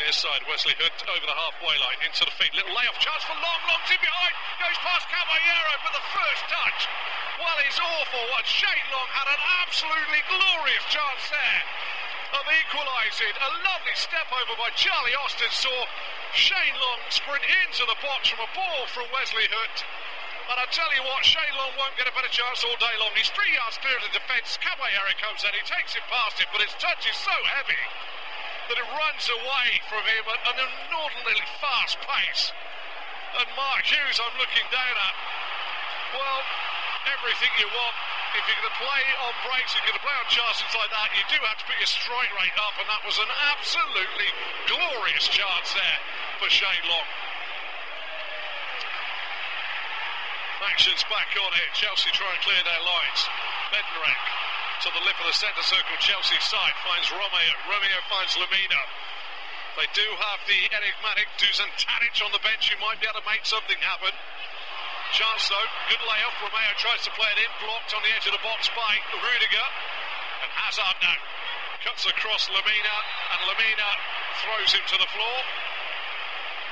Near side, Wesley Hood over the halfway line, into the feet, little layoff chance for Long, Long's in behind, goes past Caballero, but the first touch, well, it's awful. And Shane Long had an absolutely glorious chance there of equalising. A lovely step over by Charlie Austin saw Shane Long sprint into the box from a ball from Wesley Hood. And I tell you what, Shane Long won't get a better chance all day long. He's 3 yards clear of the defence. Caballero comes in, he takes it past him, but his touch is so heavy that it runs away from him at an inordinately fast pace. And Mark Hughes, I'm looking down at, well, everything you want. If you're going to play on breaks, if you're going to play on chances like that, you do have to put your strike rate up, and that was an absolutely glorious chance there for Shane Long. Action's back on here. Chelsea try and clear their lines. Bednarek to the lip of the centre circle, Chelsea side, finds Romeo. Romeo finds Lemina. They do have the enigmatic Dusan Tadic on the bench, who might be able to make something happen. Chance though, good layoff. Romeo tries to play it in, blocked on the edge of the box by Rudiger. And Hazard now. cuts across Lamina, and Lamina throws him to the floor,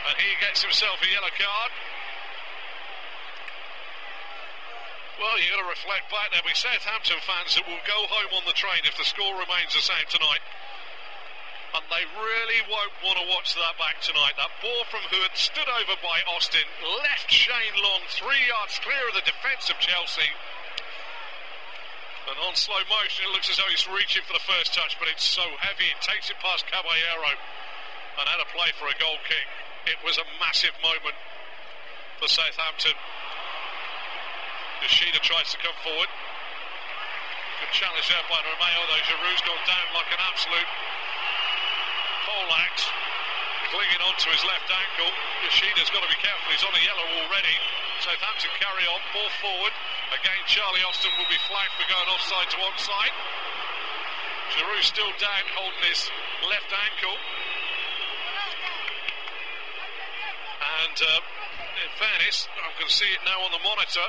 and he gets himself a yellow card. Well, you've got to reflect back. There'll be Southampton fans that will go home on the train if the score remains the same tonight. And they really won't want to watch that back tonight. That ball from Hood, stood over by Austin, left Shane Long 3 yards clear of the defence of Chelsea. And on slow motion, it looks as though he's reaching for the first touch, but it's so heavy, it takes it past Caballero and had a play for a goal kick. It was a massive moment for Southampton. Yoshida tries to come forward. Good challenge there by Romeo, though Giroud's gone down like an absolute pole axe, clinging onto his left ankle. Yoshida's got to be careful, he's on a yellow already. Southampton carry on, ball forward. Again, Charlie Austin will be flagged for going offside to onside. Giroud still down, holding his left ankle. And in fairness, I can see it now on the monitor.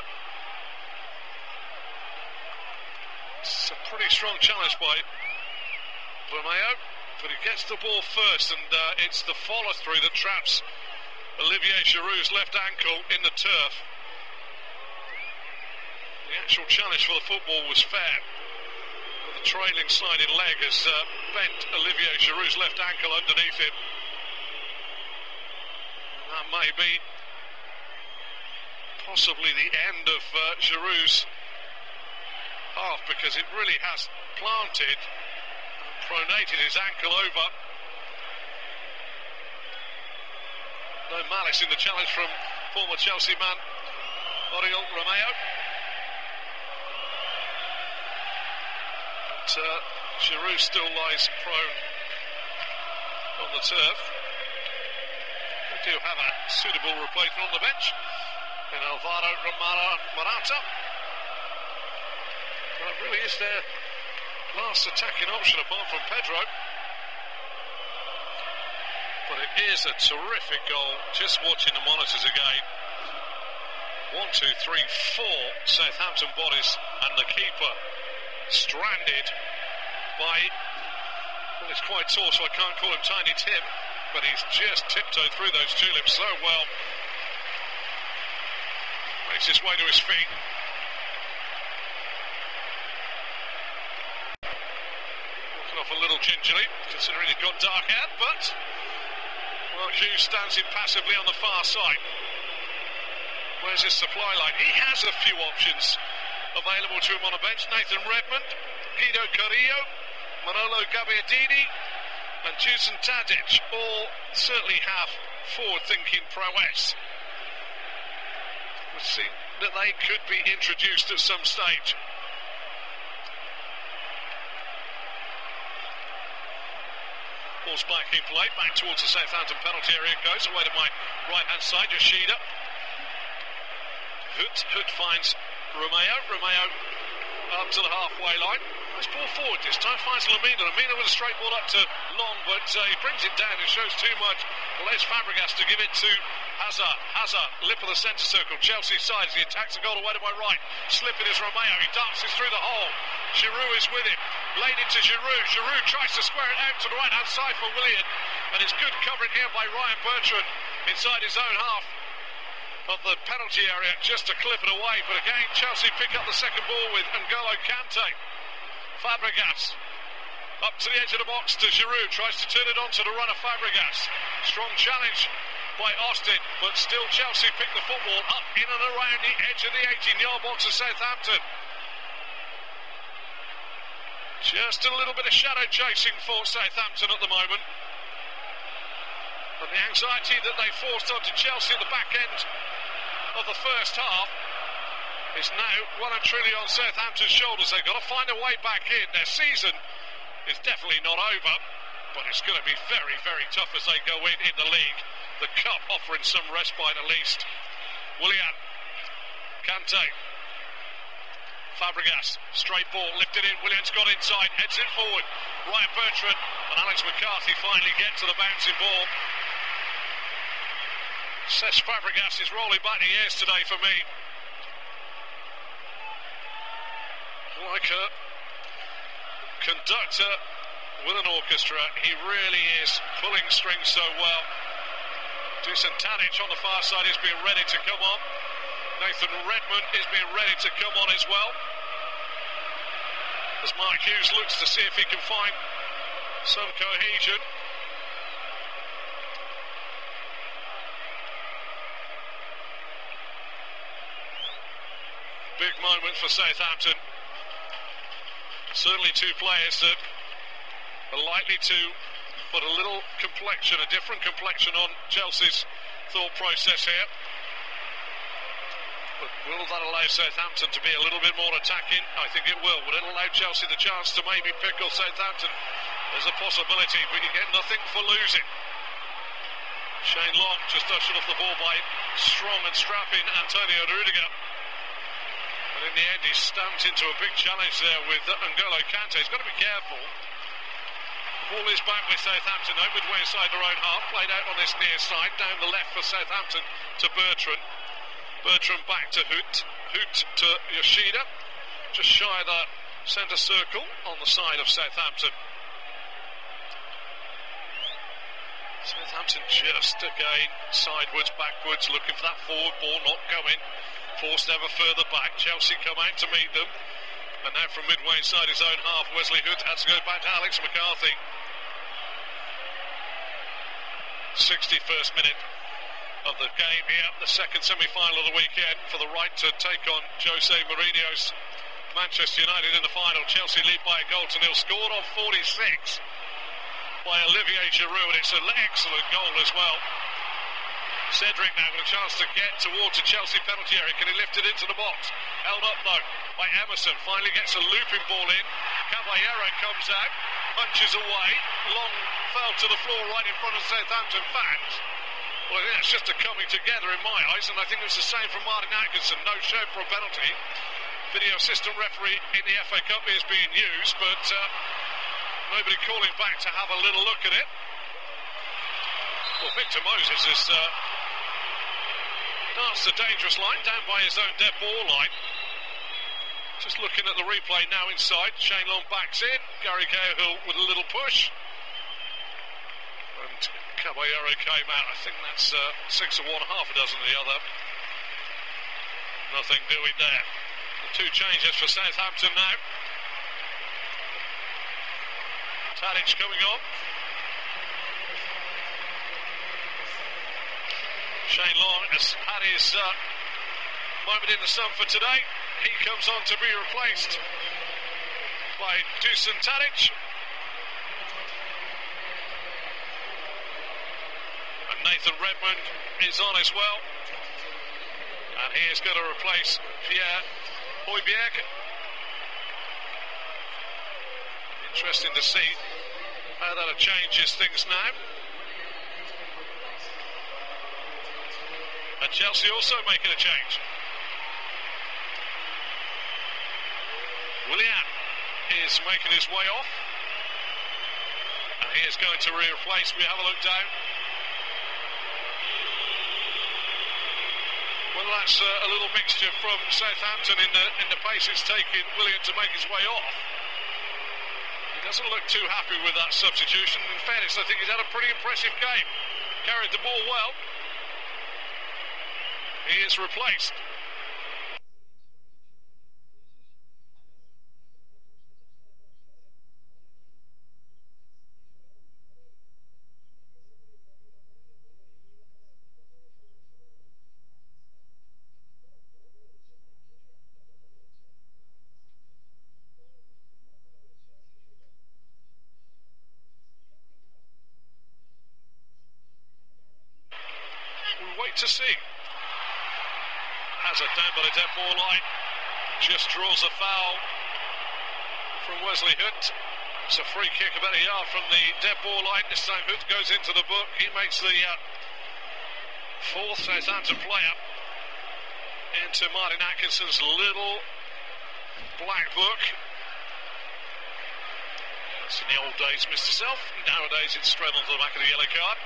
It's a pretty strong challenge by Romeo, but he gets the ball first, and it's the follow-through that traps Olivier Giroud's left ankle in the turf. The actual challenge for the football was fair. The trailing sliding leg has bent Olivier Giroud's left ankle underneath him. And that may be possibly the end of Giroud's half, because it really has planted and pronated his ankle over. No malice in the challenge from former Chelsea man Oriol Romeo. But Giroud still lies prone on the turf. They do have a suitable replacement on the bench in Alvaro Morata. That really is their last attacking option apart from Pedro. But it is a terrific goal. Just watching the monitors again. 1, 2, 3, 4 Southampton bodies, and the keeper stranded by, well, he's quite tall, so I can't call him Tiny Tim, but he's just tiptoed through those tulips so well. Makes his way to his feet. Off a little gingerly, considering he's got dark hair, but well, Hughes stands impassively on the far side. Where's his supply line? He has a few options available to him on a bench. Nathan Redmond, Guido Carrillo, Manolo Gabbiadini and Dusan Tadic all certainly have forward-thinking prowess. It would seem that they could be introduced at some stage. Ball's back in play, back towards the Southampton penalty area it goes, away to my right-hand side, Yoshida. Hood finds Romeo up to the halfway line. Nice ball forward this time, finds Lamina. Lamina with a straight ball up to Long, but he brings it down and shows too much. Les Fabregas to give it to Hazard. Hazard, lip of the centre circle, Chelsea side as he attacks the goal away to my right. Slipping is Romeo, he dances through the hole. Giroud is with him, laid into Giroud. Giroud tries to square it out to the right-hand side for Willian, and it's good covering here by Ryan Bertrand inside his own half of the penalty area, just to clip it away. But again, Chelsea pick up the second ball with N'Golo Kante. Fabregas up to the edge of the box to Giroud, tries to turn it on to the runner Fabregas. Strong challenge by Austin, but still Chelsea pick the football up in and around the edge of the 18-yard box of Southampton. Just a little bit of shadow chasing for Southampton at the moment. And the anxiety that they forced onto Chelsea at the back end of the first half is now well and truly on Southampton's shoulders. They've got to find a way back in. Their season is definitely not over, but it's going to be very, very tough as they go in the league. The cup offering some respite at least. Willian, Kante, Fabregas, straight ball, lifted in, Willian's got inside, heads it forward. Ryan Bertrand and Alex McCarthy finally get to the bouncing ball. Cesc Fabregas is rolling back the years today for me. Like a conductor with an orchestra. He really is pulling strings so well. Dusan Tadic on the far side is being ready to come on. Nathan Redmond is being ready to come on as well, as Mark Hughes looks to see if he can find some cohesion. Big moment for Southampton. Certainly two players that are likely to put a little complexion, a different complexion on Chelsea's thought process here. But will that allow Southampton to be a little bit more attacking? I think it will. Will it allow Chelsea the chance to maybe pickle Southampton? There's a possibility, but you get nothing for losing. Shane Long just ushered off the ball by strong and strapping Antonio Rudiger. But in the end, he's stamped into a big challenge there with N'Golo Kante. He's got to be careful. The ball is back with Southampton now, midway inside their own half. Played out on this near side, down the left for Southampton to Bertrand. Bertrand back to Hoot. Hoot to Yoshida. Just shy of that centre circle on the side of Southampton. Southampton just again sidewards, backwards, looking for that forward ball, not going. Forced ever further back. Chelsea come out to meet them. And now from midway inside his own half, Wesley Hood has to go back to Alex McCarthy. 61st minute of the game here, the second semi-final of the weekend, for the right to take on Jose Mourinho's Manchester United in the final. Chelsea lead by a goal to nil, scored on 46 by Olivier Giroud, and it's an excellent goal as well. Cedric now with a chance to get towards the Chelsea penalty area. Can he lift it into the box? Held up though by Emerson. Finally gets a looping ball in. Caballero comes out, punches away. Long fell to the floor right in front of Southampton fans. Well, yeah, it's just a coming together in my eyes, and I think it was the same from Martin Atkinson. No show for a penalty. Video assistant referee in the FA Cup is being used, but nobody calling back to have a little look at it. Well, Victor Moses has danced a dangerous line down by his own dead ball line. Just looking at the replay now inside. Shane Long backs in. Gary Cahill with a little push. And Caballero came out. I think that's 6 of one, half a dozen of the other. Nothing doing there. The two changes for Southampton now. Tadic coming on. Shane Long has had his moment in the sun for today. He comes on to be replaced by Dusan Tadic. And Nathan Redmond is on as well. And he is going to replace Pierre Højbjerg. Interesting to see how that changes things now. And Chelsea also making a change. Willian is making his way off. And he is going to replace. We have a look down. Well, that's a little mixture from Southampton in the pace it's taking Willian to make his way off. He doesn't look too happy with that substitution. In fairness, I think he's had a pretty impressive game. Carried the ball well. He is replaced. We'll wait to see. Hazard down by the dead ball line, just draws a foul from Wesley Hood. It's a free kick about a yard from the dead ball line. This time Hood goes into the book. He makes the fourth Southampton player into Martin Atkinson's little black book. That's in the old days, Mr. Self. Nowadays it's straight onto the back of the yellow card.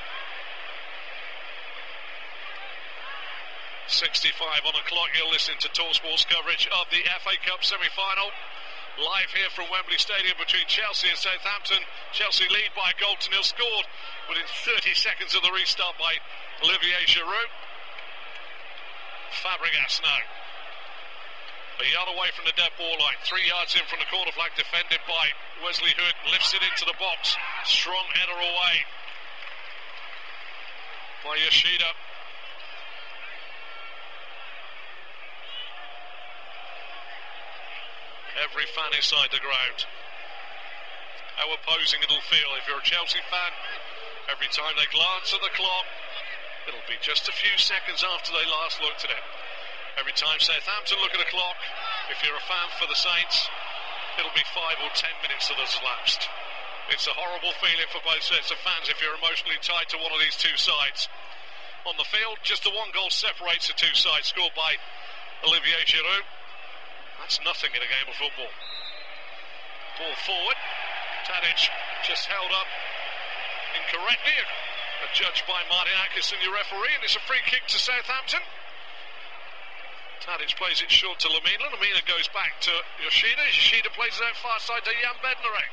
65 on the clock. You're listening to TalkSport's coverage of the FA Cup semi-final. live here from Wembley Stadium between Chelsea and Southampton. Chelsea lead by a goal to nil, scored within 30 seconds of the restart by Olivier Giroud. Fabregas now, a yard away from the dead ball line, 3 yards in from the corner flag, defended by Wesley Hood, lifts it into the box, strong header away by Yoshida. Every fan inside the ground. How opposing it'll feel if you're a Chelsea fan. Every time they glance at the clock, it'll be just a few seconds after they last looked at it. Every time Southampton look at the clock, if you're a fan for the Saints, it'll be 5 or 10 minutes that has elapsed. It's a horrible feeling for both sets of fans if you're emotionally tied to one of these two sides. On the field, just the one goal separates the two sides, scored by Olivier Giroud. That's nothing in a game of football. Ball forward. Tadic just held up incorrectly. Judged by Martin Atkinson, your referee, and it's a free kick to Southampton. Tadic plays it short to Lamina. Lamina goes back to Yoshida. Yoshida plays it out far side to Jan Bednarek.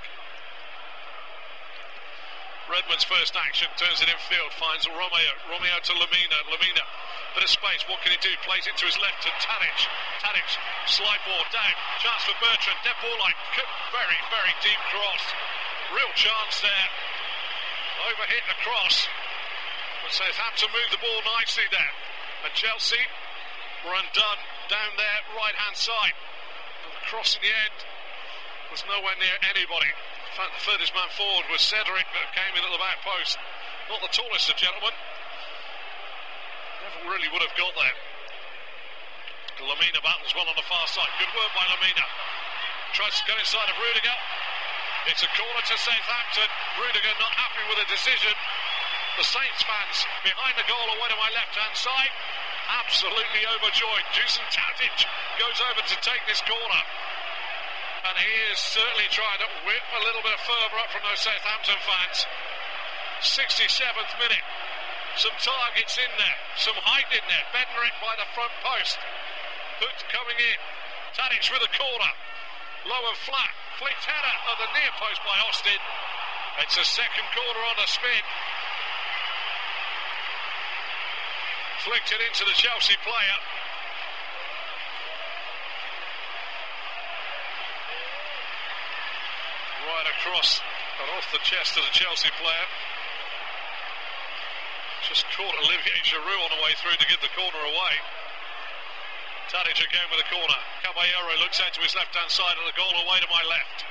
Redmond's first action, turns it infield, finds Romeo. Romeo to Lamina. Lamina, bit of space, what can he do? Plays it to his left to Tadic. Tadic, slide ball down. Chance for Bertrand, dead ball line. Very, very deep cross. Real chance there. Overhit the cross. But Southampton moved the ball nicely there. And Chelsea were undone down there, right-hand side. But the cross in the end was nowhere near anybody. In fact, the furthest man forward was Cedric, that came in at the back post. Not the tallest of gentlemen. Never really would have got there. Lamina battles one on the far side. Good work by Lamina. Tries to go inside of Rudiger. It's a corner to Southampton. Rudiger not happy with the decision. The Saints fans behind the goal away to my left-hand side, absolutely overjoyed. Dusan Tadic goes over to take this corner. And he is certainly trying to whip a little bit further up from those Southampton fans. 67th minute. Some targets in there. Some height in there. Bednarek by the front post. Hood coming in. Tadic with a corner. Low and flat. Flicked header at the near post by Austin. It's a second corner on the spin. Flicked it into the Chelsea player. Right across and off the chest of the Chelsea player. Just caught Olivier Giroud on the way through to give the corner away. Tadic again with the corner. Caballero looks out to his left-hand side of the goal away to my left.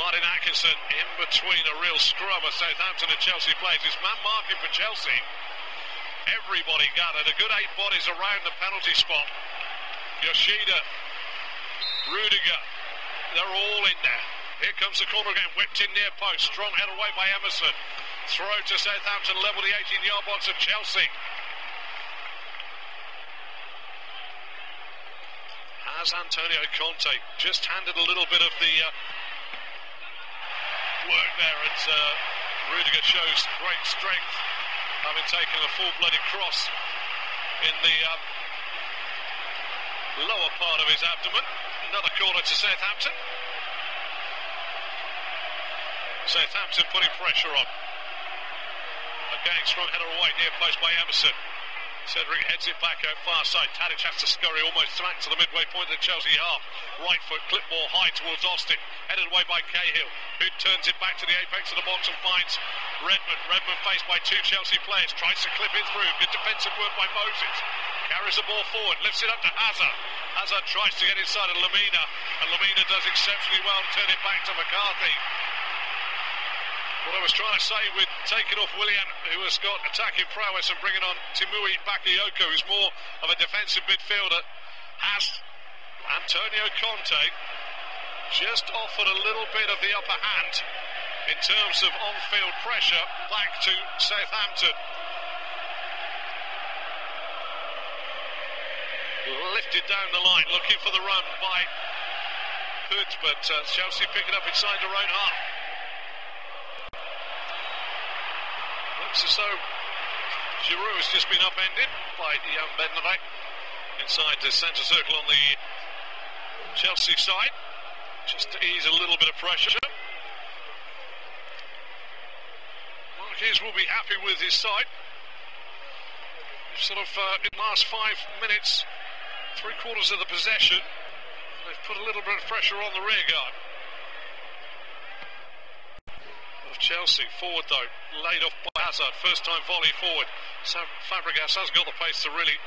Martin Atkinson in between a real scrum of Southampton and Chelsea players. It's man marking for Chelsea. Everybody gathered. A good 8 bodies around the penalty spot. Yoshida, Rudiger, they're all in there. Here comes the corner again, whipped in near post. Strong head away by Emerson. Throw to Southampton, level the 18-yard box of Chelsea. Has Antonio Conte just handed a little bit of the work there as Rudiger shows great strength, having taken a full-blooded cross in the lower part of his abdomen. Another corner to Southampton. Southampton putting pressure on. Again, strong header away, near post by Emerson. Cedric heads it back out far side. Tadic has to scurry almost smack to the midway point of the Chelsea half. Right foot, clip ball high towards Austin. Headed away by Cahill, who turns it back to the apex of the box and finds Redmond. Redmond faced by 2 Chelsea players. Tries to clip it through. Good defensive work by Moses. Carries the ball forward, lifts it up to Hazard. Hazard tries to get inside of Lamina, and Lamina does exceptionally well to turn it back to McCarthy. What I was trying to say with taking off Willian, who has got attacking prowess, and bringing on Timui Bakayoko, who's more of a defensive midfielder, has Antonio Conte just offered a little bit of the upper hand in terms of on-field pressure back to Southampton. Lifted down the line, looking for the run by Hood, but Chelsea pick it up inside their own half. Looks as though Giroud has just been upended by Jan Bednarek inside the centre circle on the Chelsea side, just to ease a little bit of pressure. Marquez will be happy with his side. Sort of in the last 5 minutes, 3/4 of the possession, they've put a little bit of pressure on the rear guard of Chelsea. Forward though, laid off by Hazard, first time volley forward. So Fabregas has got the pace to really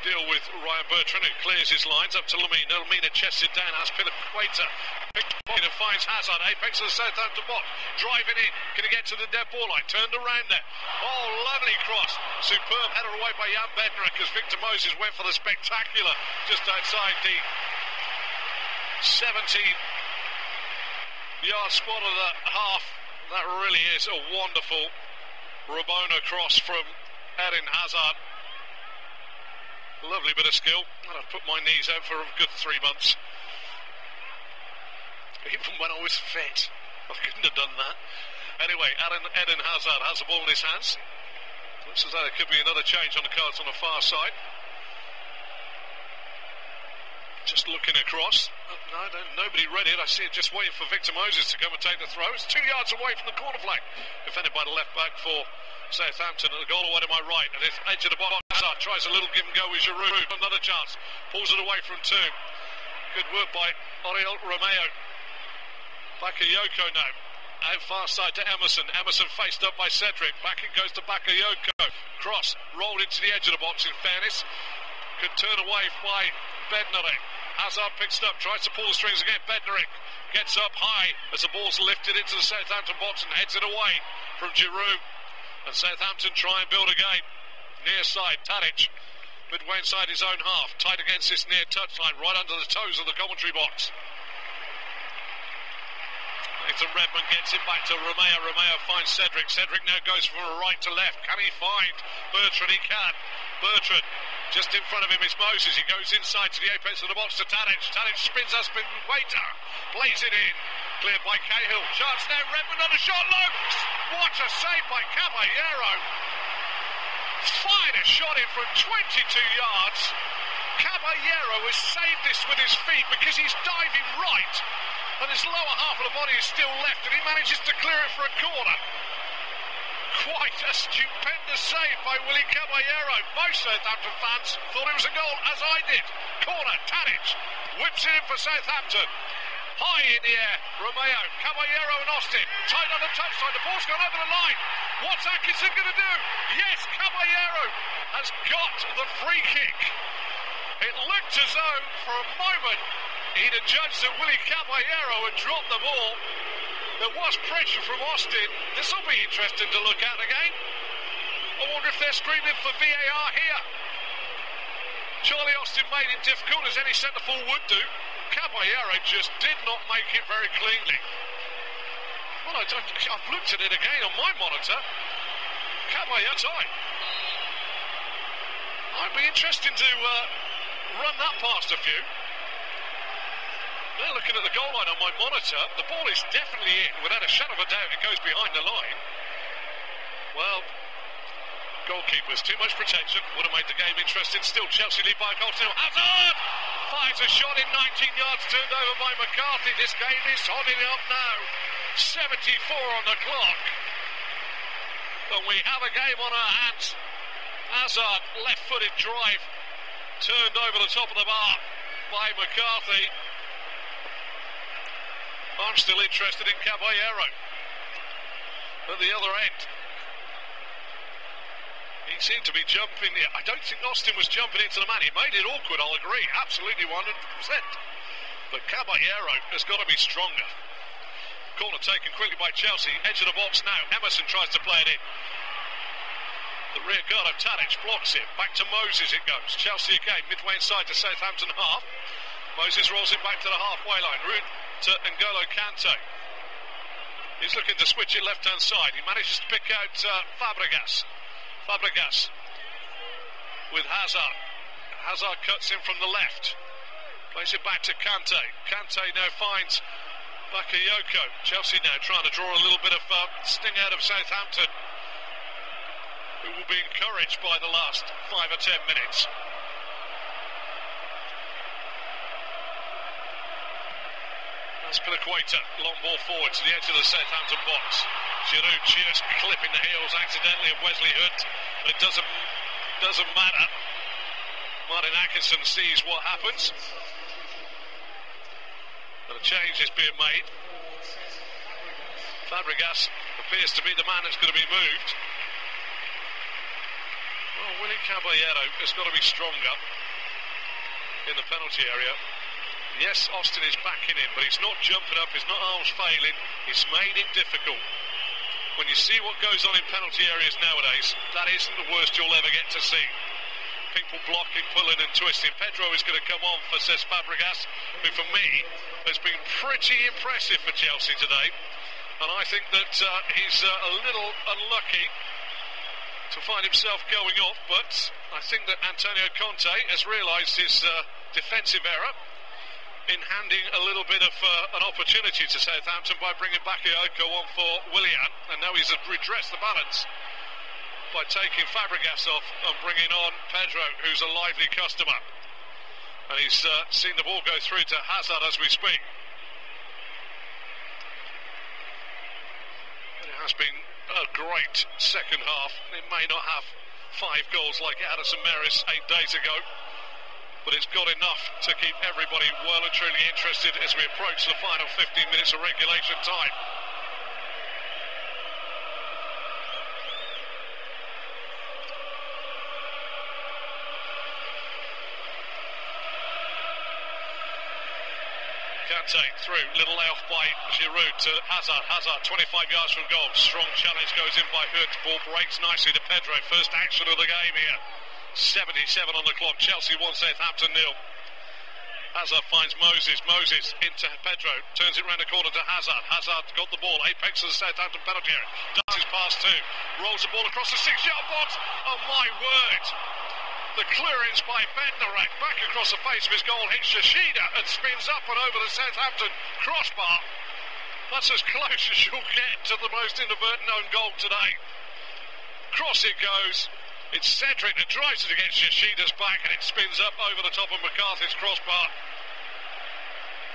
deal with Ryan Bertrand, who clears his lines up to Lamina. Lamina chests it down, has Piliqueta. It finds Hazard, apex of the Southampton box, driving in. Can he get to the dead ball line? Turned around there. Oh, lovely cross. Superb header away by Jan Bednarek as Victor Moses went for the spectacular just outside the 17-yard spot of the half. That really is a wonderful Rabona cross from Eden Hazard. Lovely bit of skill. I've put my knees out for a good 3 months. Even when I was fit, I couldn't have done that. Anyway, Eden Hazard has the ball in his hands. Looks as though there could be another change on the cards on the far side. Just looking across. No, nobody read it. I see it just waiting for Victor Moses to come and take the throw. It's 2 yards away from the corner flag. Defended by the left back for Southampton, and the goal away to my right. And it's edge of the box. Hazard tries a little give and go with Giroud. Another chance. Pulls it away from Toom. Good work by Oriol Romeo. Bakayoko now. Out far side to Emerson. Emerson faced up by Cedric. Back it goes to Bakayoko. Cross rolled into the edge of the box. In fairness, could turn away by Bednarek. Hazard picks it up, tries to pull the strings again. Bednarek gets up high as the ball's lifted into the Southampton box and heads it away from Giroud. And Southampton try and build again. Near side, Tadic, midway inside his own half, tight against this near touchline, right under the toes of the commentary box. Nathan Redmond gets it back to Romeo. Romeo finds Cedric. Cedric now goes from right to left. Can he find Bertrand? He can. Bertrand, just in front of him is Moses. He goes inside to the apex of the box to Tadic. Tadic spins us, waiter, plays it in. Cleared by Cahill. Chance now, Redmond on a shot. Looks! What a save by Caballero. Fired a shot in from 22 yards. Caballero has saved this with his feet because he's diving right. And his lower half of the body is still left, and he manages to clear it for a corner. Quite a stupendous save by Willy Caballero. Most Southampton fans thought it was a goal, as I did. Corner, Tadic whips it in for Southampton. High in the air, Romeo, Caballero and Austin. Tight on the touchline, the ball's gone over the line. What's Atkinson going to do? Yes, Caballero has got the free kick. It looked as though, for a moment, he'd have judged that Willy Caballero had dropped the ball. There was pressure from Austin. This will be interesting to look at again. I wonder if they're screaming for VAR here. Charlie Austin made it difficult, as any centre-forward would do. Caballero just did not make it very cleanly. Well, I've looked at it again on my monitor. Caballero tight. I'd be interested to run that past a few. Now looking at the goal line on my monitor, the ball is definitely in. Without a shadow of a doubt, it goes behind the line. Well, goalkeepers, too much protection. Would have made the game interesting. Still, Chelsea lead by a goal to nil. Hazard fires a shot in 19 yards, turned over by McCarthy. This game is holding up now. 74 on the clock. And we have a game on our hands. Hazard, left-footed drive, turned over the top of the bar by McCarthy. I'm still interested in Caballero at the other end. He seemed to be jumping. I don't think Austin was jumping into the man. He made it awkward, I'll agree. Absolutely 100%. But Caballero has got to be stronger. Corner taken quickly by Chelsea. Edge of the box now. Emerson tries to play it in. The rear guard of Tadic blocks it. Back to Moses it goes. Chelsea again, midway inside to Southampton half. Moses rolls it back to the halfway line. Route to N'Golo Kante. He's looking to switch it left-hand side. He manages to pick out Fabregas. Fabregas with Hazard. Hazard cuts in from the left. Plays it back to Kante. Kante now finds Bakayoko. Chelsea now trying to draw a little bit of sting out of Southampton, who will be encouraged by the last 5 or 10 minutes. Aspilicueta, long ball forward to the edge of the Southampton box. Giroud just clipping the heels accidentally of Wesley Hood, but it doesn't matter. Martin Atkinson sees what happens, but a change is being made. Fabregas appears to be the man that's going to be moved. Well, Willy Caballero has got to be stronger in the penalty area. Yes, Austin is backing him, but he's not jumping up, his arms failing. He's made it difficult. When you see what goes on in penalty areas nowadays, that isn't the worst you'll ever get to see. People blocking, pulling and twisting. Pedro is going to come on for Cesc Fabregas, who for me has been pretty impressive for Chelsea today. And I think that he's a little unlucky to find himself going off, but I think that Antonio Conte has realised his defensive error in handing a little bit of an opportunity to Southampton by bringing Bakayoko on for Willian, and now he's redressed the balance by taking Fabregas off and bringing on Pedro, who's a lively customer, and he's seen the ball go through to Hazard as we speak. It has been a great second half. It may not have 5 goals like it had at St Mary's 8 days ago, but it's got enough to keep everybody well and truly interested as we approach the final 15 minutes of regulation time. Kante through, little layoff by Giroud to Hazard. Hazard 25 yards from goal. Strong challenge goes in by Hood. Ball breaks nicely to Pedro. First action of the game here. 77 on the clock. Chelsea 1, Southampton 0. Hazard finds Moses. Moses into Pedro. Turns it round the corner to Hazard. Hazard got the ball. Apex of the Southampton penalty area. Does his pass too. Rolls the ball across the 6-yard box. Oh my word! The clearance by Bednarek back across the face of his goal hits Yoshida and spins up and over the Southampton crossbar. That's as close as you'll get to the most inadvertent own goal today. Cross it goes. It's Cedric that drives it against Yoshida's back, and it spins up over the top of McCarthy's crossbar.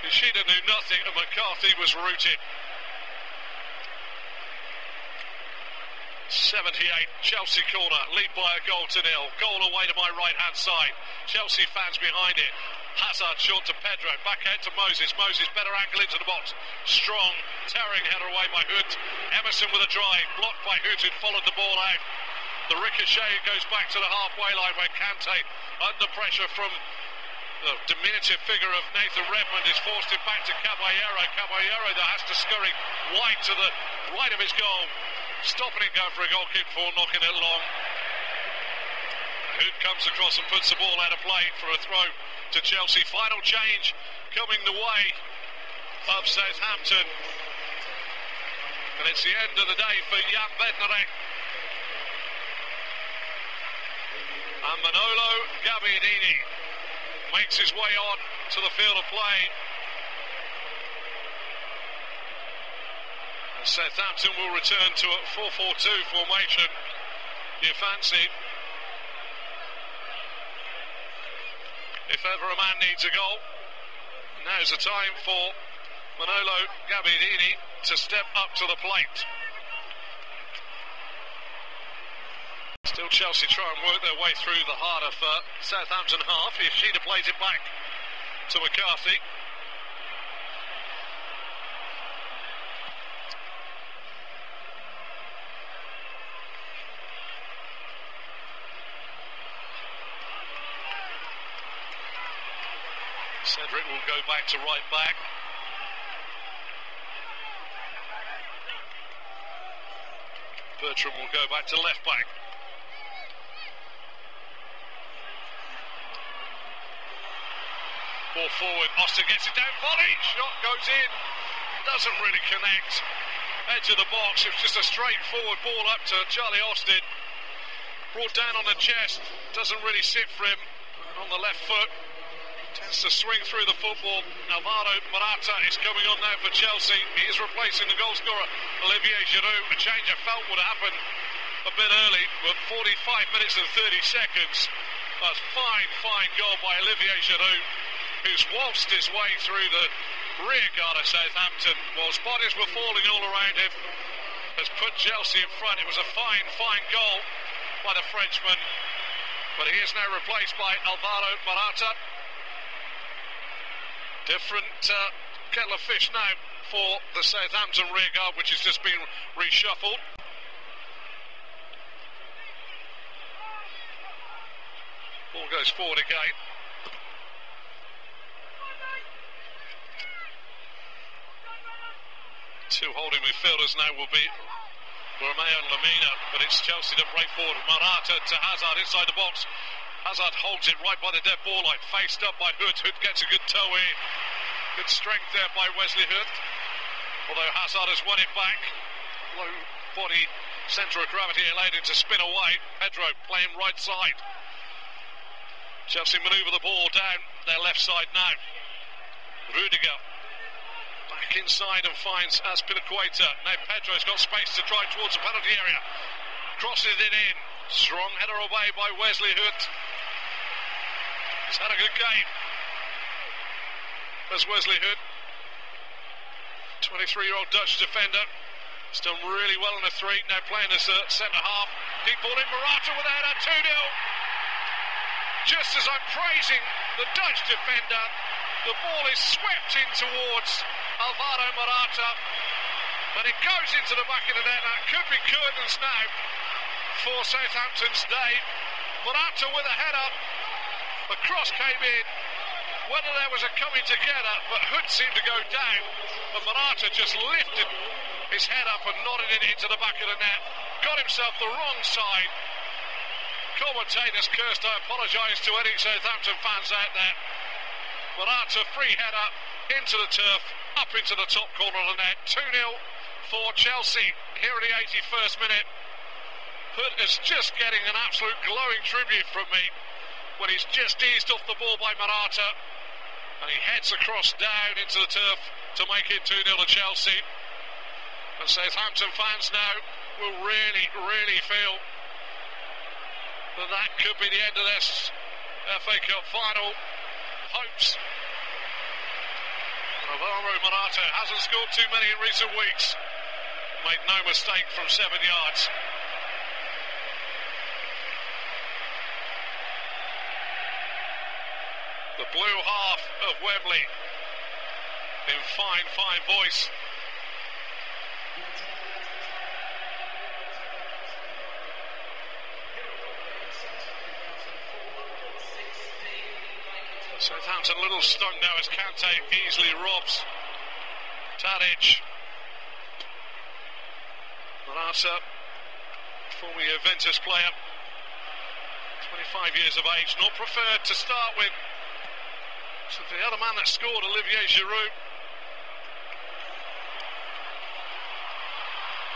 Yoshida knew nothing and McCarthy was rooted. 78, Chelsea corner, lead by a goal to 0. Goal away to my right-hand side. Chelsea fans behind it. Hazard short to Pedro, back ahead to Moses. Moses better angle into the box. Strong, tearing header away by Hood. Emerson with a drive, blocked by Hood, who'd followed the ball out. The ricochet goes back to the halfway line where Kante, under pressure from the diminutive figure of Nathan Redmond, is forced it back to Caballero. Caballero that has to scurry wide to the right of his goal. Stopping it, going for a goal kick for, knocking it long. Hood comes across and puts the ball out of play for a throw to Chelsea. Final change coming the way of Southampton. And it's the end of the day for Jan Bednarek. And Manolo Gabbiadini makes his way on to the field of play. And Southampton will return to a 4-4-2 formation. You fancy? If ever a man needs a goal, now's the time for Manolo Gabbiadini to step up to the plate. Still Chelsea try and work their way through the heart of Southampton half. Yoshida plays it back to McCarthy. Cedric will go back to right back. Bertram will go back to left back. Ball forward, Austin gets it down, volley, shot goes in, doesn't really connect. Edge of the box, it's just a straightforward ball up to Charlie Austin. Brought down on the chest, doesn't really sit for him on the left foot. Tends to swing through the football. Alvaro Morata is coming on now for Chelsea. He is replacing the goal scorer, Olivier Giroud. A change I felt would happen a bit early, but 45 minutes and 30 seconds. A fine goal by Olivier Giroud, who's waltzed his way through the rearguard of Southampton, whilst bodies were falling all around him, has put Chelsea in front. It was a fine goal by the Frenchman, but he is now replaced by Alvaro Morata. Different kettle of fish now for the Southampton rearguard, which has just been reshuffled. Ball goes forward again. Two holding midfielders now will be Romeo and Lamina, but it's Chelsea that break forward. Morata to Hazard inside the box. Hazard holds it right by the dead ball line, faced up by Hood. Hood gets a good toe in. Good strength there by Wesley Hood. Although Hazard has won it back. Low body centre of gravity allowed him to spin away. Pedro playing right side. Chelsea manoeuvre the ball down their left side now. Rudiger back inside and finds Azpilicueta. Now Pedro's got space to drive towards the penalty area. Crosses it in. Strong header away by Wesley Hood. He's had a good game. There's Wesley Hood. 23-year-old Dutch defender. He's done really well in the three. Now playing as a centre half. Deep ball in. Morata with a header. 2-0. Just as I'm praising the Dutch defender, the ball is swept in towards Alvaro Morata, and it goes into the back of the net. That could be curtains now for Southampton's day. Morata with a header, the cross came in, whether there was a coming together, but Hood seemed to go down, but Morata just lifted his head up and nodded it into the back of the net, got himself the wrong side. Commentators cursed. I apologise to any Southampton fans out there. Morata free header into the turf, up into the top corner of the net. 2-0 for Chelsea here in the 81st minute. Hood is just getting an absolute glowing tribute from me when he's just eased off the ball by Morata, and he heads across down into the turf to make it 2-0 to Chelsea. And Southampton fans now will really feel that could be the end of this FA Cup final hopes. Alvaro Morata hasn't scored too many in recent weeks. Made no mistake from 7 yards. The blue half of Wembley in fine voice. Southampton a little stung now as Kante easily robs Tadic. Morata, former Juventus player, 25 years of age, not preferred to start with. So the other man that scored, Olivier Giroud.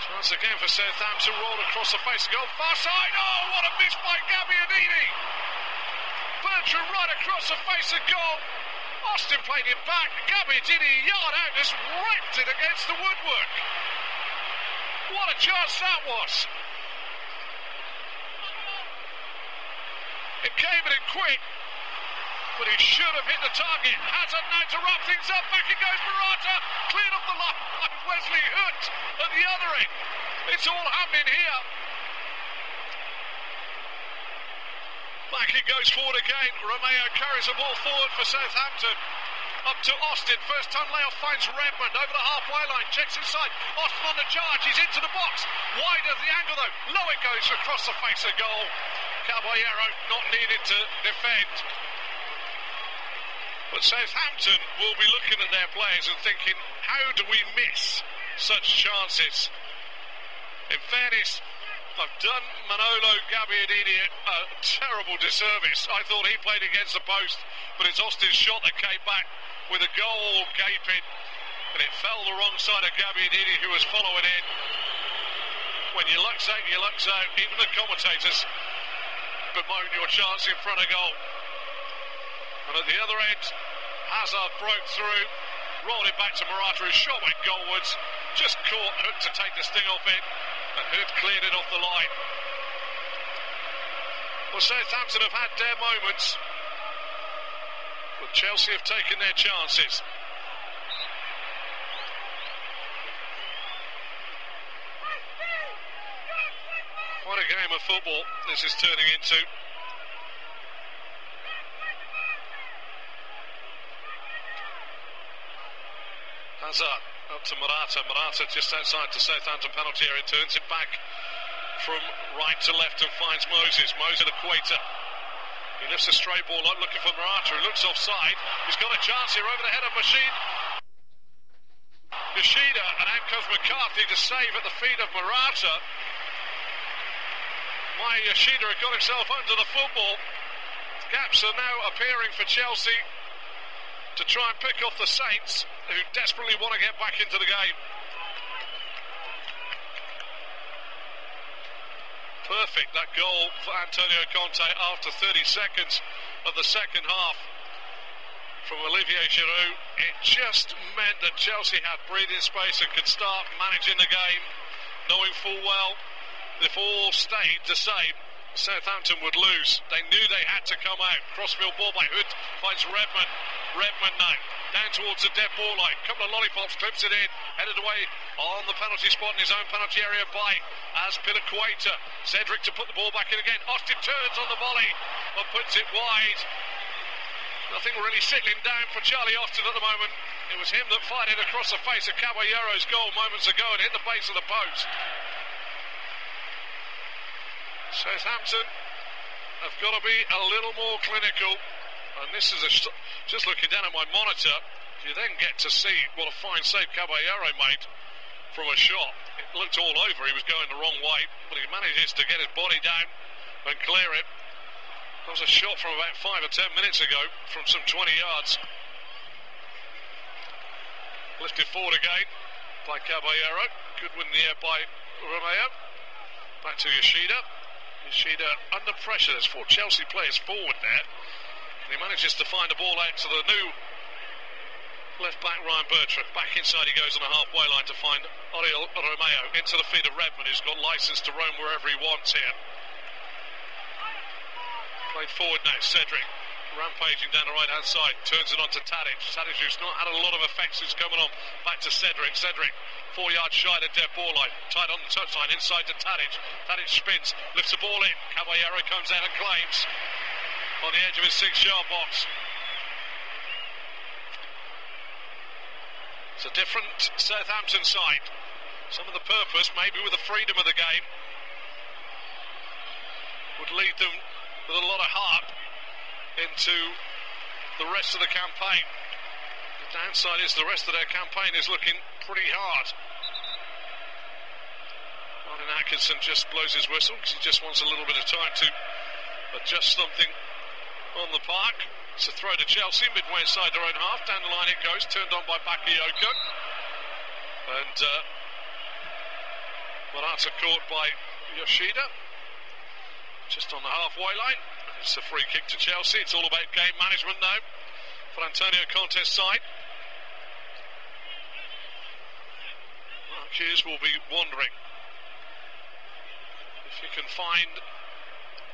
Chance again for Southampton, rolled across the face of goal, far side. Oh, what a miss by Gabbiadini! Bertrand right across the face of goal. Austin played it back. Gabbiadini a yard out, just ripped it against the woodwork. What a chance that was. It came in quick, but he should have hit the target. Hazard now to wrap things up. Back it goes Morata. Cleared off the line by Wesley Hood at the other end. It's all happening here. Back it goes forward again. Romeo carries the ball forward for Southampton. Up to Austin. First time layoff finds Redmond over the halfway line. Checks inside. Austin on the charge. He's into the box. Wide of the angle though. Low it goes across the face of goal. Caballero not needed to defend. But Southampton will be looking at their players and thinking, how do we miss such chances? In fairness, I've done Manolo Gabbiadini a terrible disservice. I thought he played against the post, but it's Austin's shot that came back with a goal gaping, and it fell the wrong side of Gabbiadini, who was following in. When you lucks out, you lucks out. Even the commentators bemoan your chance in front of goal. And at the other end, Hazard broke through, rolled it back to Morata, his shot went goalwards, just caught Hood to take the sting off it, and Hood cleared it off the line. Well, Southampton have had their moments, but Chelsea have taken their chances. What a game of football this is turning into. Hazard up to Morata. Morata just outside the Southampton penalty area, turns it back from right to left and finds Moses. Moses at Equator. He lifts a straight ball up looking for Morata, who looks offside. He's got a chance here over the head of Yoshida, and out comes McCarthy to save at the feet of Morata. Yoshida had got himself under the football. Gaps are now appearing for Chelsea to try and pick off the Saints, who desperately want to get back into the game. Perfect, that goal for Antonio Conte after 30 seconds of the second half from Olivier Giroud. It just meant that Chelsea had breathing space and could start managing the game, knowing full well if all stayed the same, Southampton would lose. They knew they had to come out. Crossfield ball by Hood, finds Redmond. Redmond now down towards the dead ball line. Couple of lollipops, clips it in, headed away on the penalty spot in his own penalty area by Azpilicueta. Cedric to put the ball back in again. Austin turns on the volley and puts it wide. Nothing really settling down for Charlie Austin at the moment. It was him that fired it across the face of Caballero's goal moments ago and hit the base of the post. Southampton have got to be a little more clinical, and this is just looking down at my monitor, you then get to see what a fine save Caballero made from a shot. It looked all over, he was going the wrong way, but he manages to get his body down and clear it. That was a shot from about 5 or 10 minutes ago from some 20 yards. Lifted forward again by Caballero. Good win in the air by Romeo. Back to Yoshida. Yoshida under pressure. There's 4 Chelsea players forward there. And he manages to find the ball out to the new left back Ryan Bertrand. Back inside he goes on the halfway line to find Oriol Romeo into the feet of Redmond, who's got licence to roam wherever he wants here. Played forward now, Cedric rampaging down the right hand side, turns it on to Tadic. Tadic, who's not had a lot of effect since coming on. Back to Cedric. Cedric 4 yards shy of the dead ball line, tied on the touchline, inside to Tadic. Tadic spins, lifts the ball in. Caballero comes out and claims on the edge of his 6-yard box. It's a different Southampton side. Some of the purpose, maybe with the freedom of the game, would lead them with a lot of heart into the rest of the campaign. The downside is the rest of their campaign is looking pretty hard. Martin Atkinson just blows his whistle because he just wants a little bit of time to adjust something on the park. It's a throw to Chelsea, midway inside their own half. Down the line it goes, turned on by Bakayoko. And Morata caught by Yoshida, just on the halfway line. It's a free kick to Chelsea. It's all about game management now for Antonio Conte's side. Mark Hughes will be wondering if he can find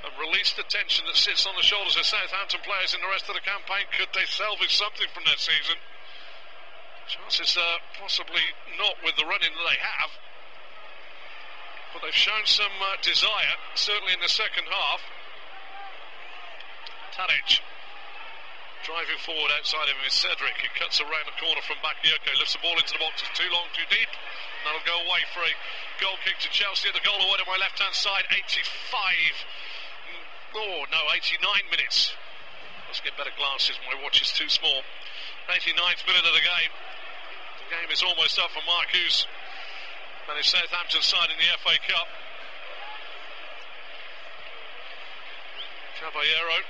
and release the tension that sits on the shoulders of Southampton players in the rest of the campaign. Could they salvage something from their season? Chances are possibly not with the running that they have, but they've shown some desire, certainly in the second half. Tadic driving forward outside of him is Cedric. He cuts around the corner from Bakayoko, lifts the ball into the box. It's too long, too deep. And that'll go away for a goal kick to Chelsea. The goal away to my left hand side, 89 minutes. Let's get better glasses, my watch is too small. 89th minute of the game. The game is almost up for Mark Hughes and his Southampton side in the FA Cup. Caballero.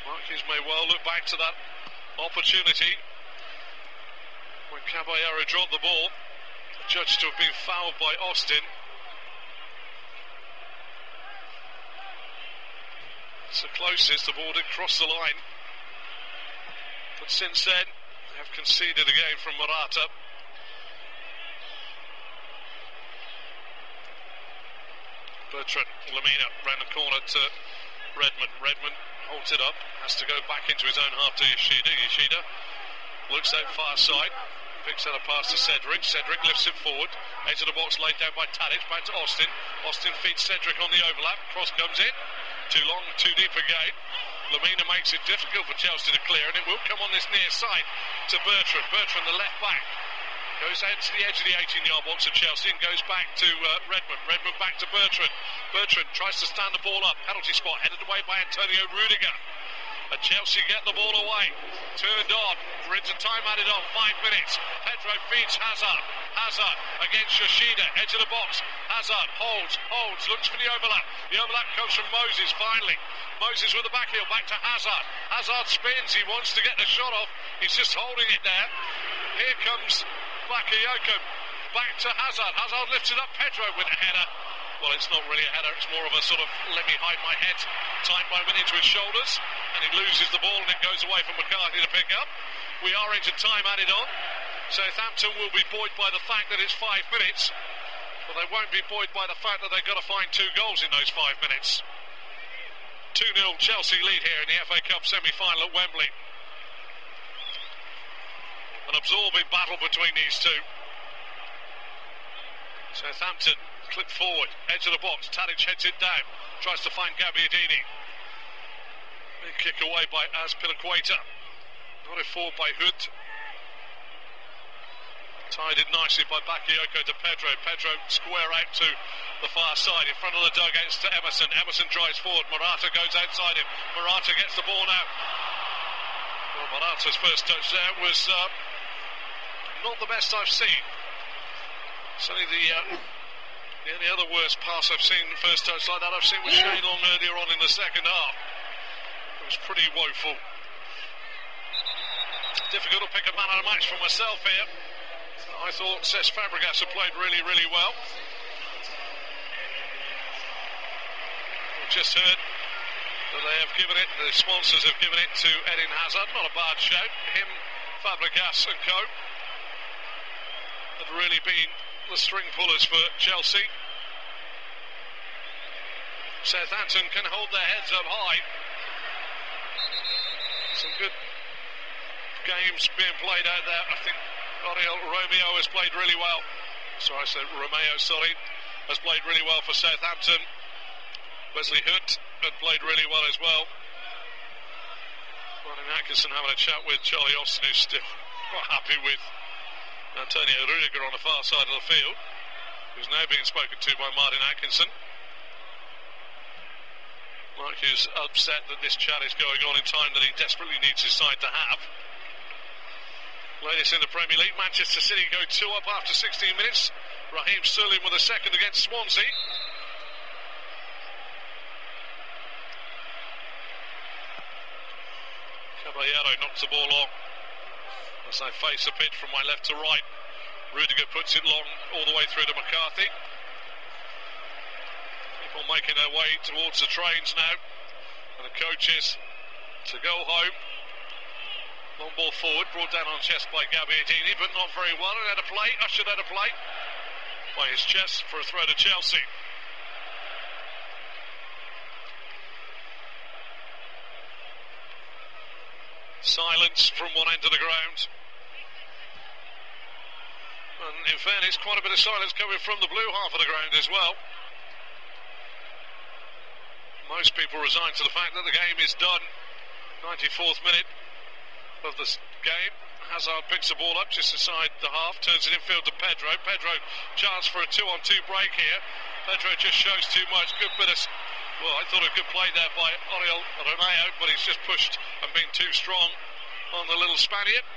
Mark Hughes may well look back to that opportunity when Caballero dropped the ball, judged to have been fouled by Austin. It's the closest, the ball did cross the line, but since then they have conceded again from Morata. Bertrand, Lamina round the corner to Redmond. Redmond holds it up, has to go back into his own half to Yoshida. Yoshida looks out far side, Picks out a pass to Cedric. Cedric lifts it forward. Edge of the box laid down by Tadic. Back to Austin. Austin feeds Cedric on the overlap. Cross comes in. Too long, too deep again. Lamina makes it difficult for Chelsea to clear, and it will come on this near side to Bertrand. Bertrand, the left back, goes out to the edge of the 18-yard box of Chelsea and goes back to Redmond. Redmond back to Bertrand. Bertrand tries to stand the ball up. Penalty spot headed away by Antonio Rudiger. And Chelsea get the ball away. Turned on. Into time added on. 5 minutes. Pedro feeds Hazard. Hazard against Yoshida. Edge of the box. Hazard holds. Looks for the overlap. The overlap comes from Moses finally. Moses with the back heel. Back to Hazard. Hazard spins. He wants to get the shot off. He's just holding it there. Here comes Bakayoko. Back to Hazard. Hazard lifts it up. Pedro with a header. Well, it's not really a header, it's more of a sort of let me hide my head type moment into his shoulders, and he loses the ball and it goes away from McCarthy to pick up. We are into time added on. Southampton will be buoyed by the fact that it's 5 minutes, but they won't be buoyed by the fact that they've got to find 2 goals in those 5 minutes. 2-0 Chelsea lead here in the FA Cup semi-final at Wembley. An absorbing battle between these two. Southampton clip forward, edge of the box. Tadic heads it down, tries to find Gabbiadini. Big kick away by Azpilicueta. Got it forward by Hood. Tied it nicely by Bakayoko to Pedro. Pedro square out to the far side. In front of the dugouts to Emerson. Emerson drives forward. Morata goes outside him. Morata gets the ball now. Well, Morata's first touch there was not the best I've seen. Certainly the only other worst pass I've seen, first touch like that I've seen with Shane Long earlier on in the second half. It was pretty woeful. Difficult to pick a man of the match for myself here. I thought Cesc Fabregas had played really, really well. We've just heard that they have given it, the sponsors have given it to Eden Hazard. Not a bad shout. Him, Fabregas and co have really been the string pullers for Chelsea. Southampton can hold their heads up high. Some good games being played out there. I think Oriol Romeo has played really well. Has played really well for Southampton. Wesley Hood had played really well as well. Martin Atkinson having a chat with Charlie Austin, who's still not happy with Antonio Rudiger on the far side of the field, who's now being spoken to by Martin Atkinson. Mark Hughes upset that this chat is going on in time that he desperately needs his side to have. Latest in the Premier League, Manchester City go 2 up after 16 minutes. Raheem Sterling with a second against Swansea. Caballero knocks the ball on as they face the pitch from my left to right. Rudiger puts it long all the way through to McCarthy. People making their way towards the trains now, and the coaches to go home. Long ball forward, brought down on chest by Gabbiadini, but not very well. And had a play, ushered out a play by his chest for a throw to Chelsea. Silence from one end of the ground. And in fairness, quite a bit of silence coming from the blue half of the ground as well. Most people resigned to the fact that the game is done. 94th minute of the game. Hazard picks the ball up just inside the half, turns it infield to Pedro. Pedro, chance for a 2-on-2 break here. Pedro just shows too much. Good bit of, well, I thought a good play there by Oriol Romeo, but he's just pushed and been too strong on the little Spaniard.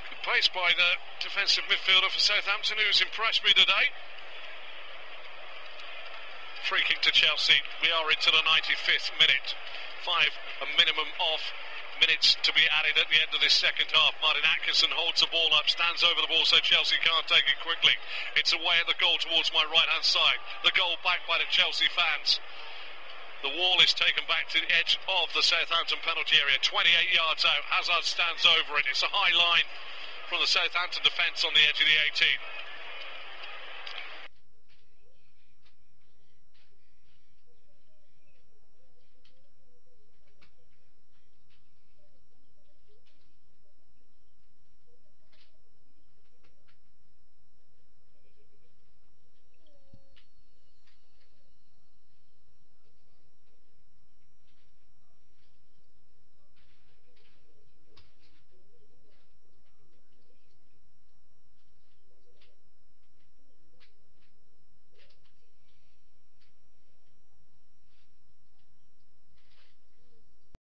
Good pace by the defensive midfielder for Southampton, who's impressed me today. Free kick to Chelsea. We are into the 95th minute. 5 a minimum of minutes to be added at the end of this second half. Martin Atkinson holds the ball up, stands over the ball so Chelsea can't take it quickly. It's away at the goal towards my right hand side. The goal backed by the Chelsea fans. The wall is taken back to the edge of the Southampton penalty area. 28 yards out. Hazard stands over it. It's a high line from the Southampton defence on the edge of the 18.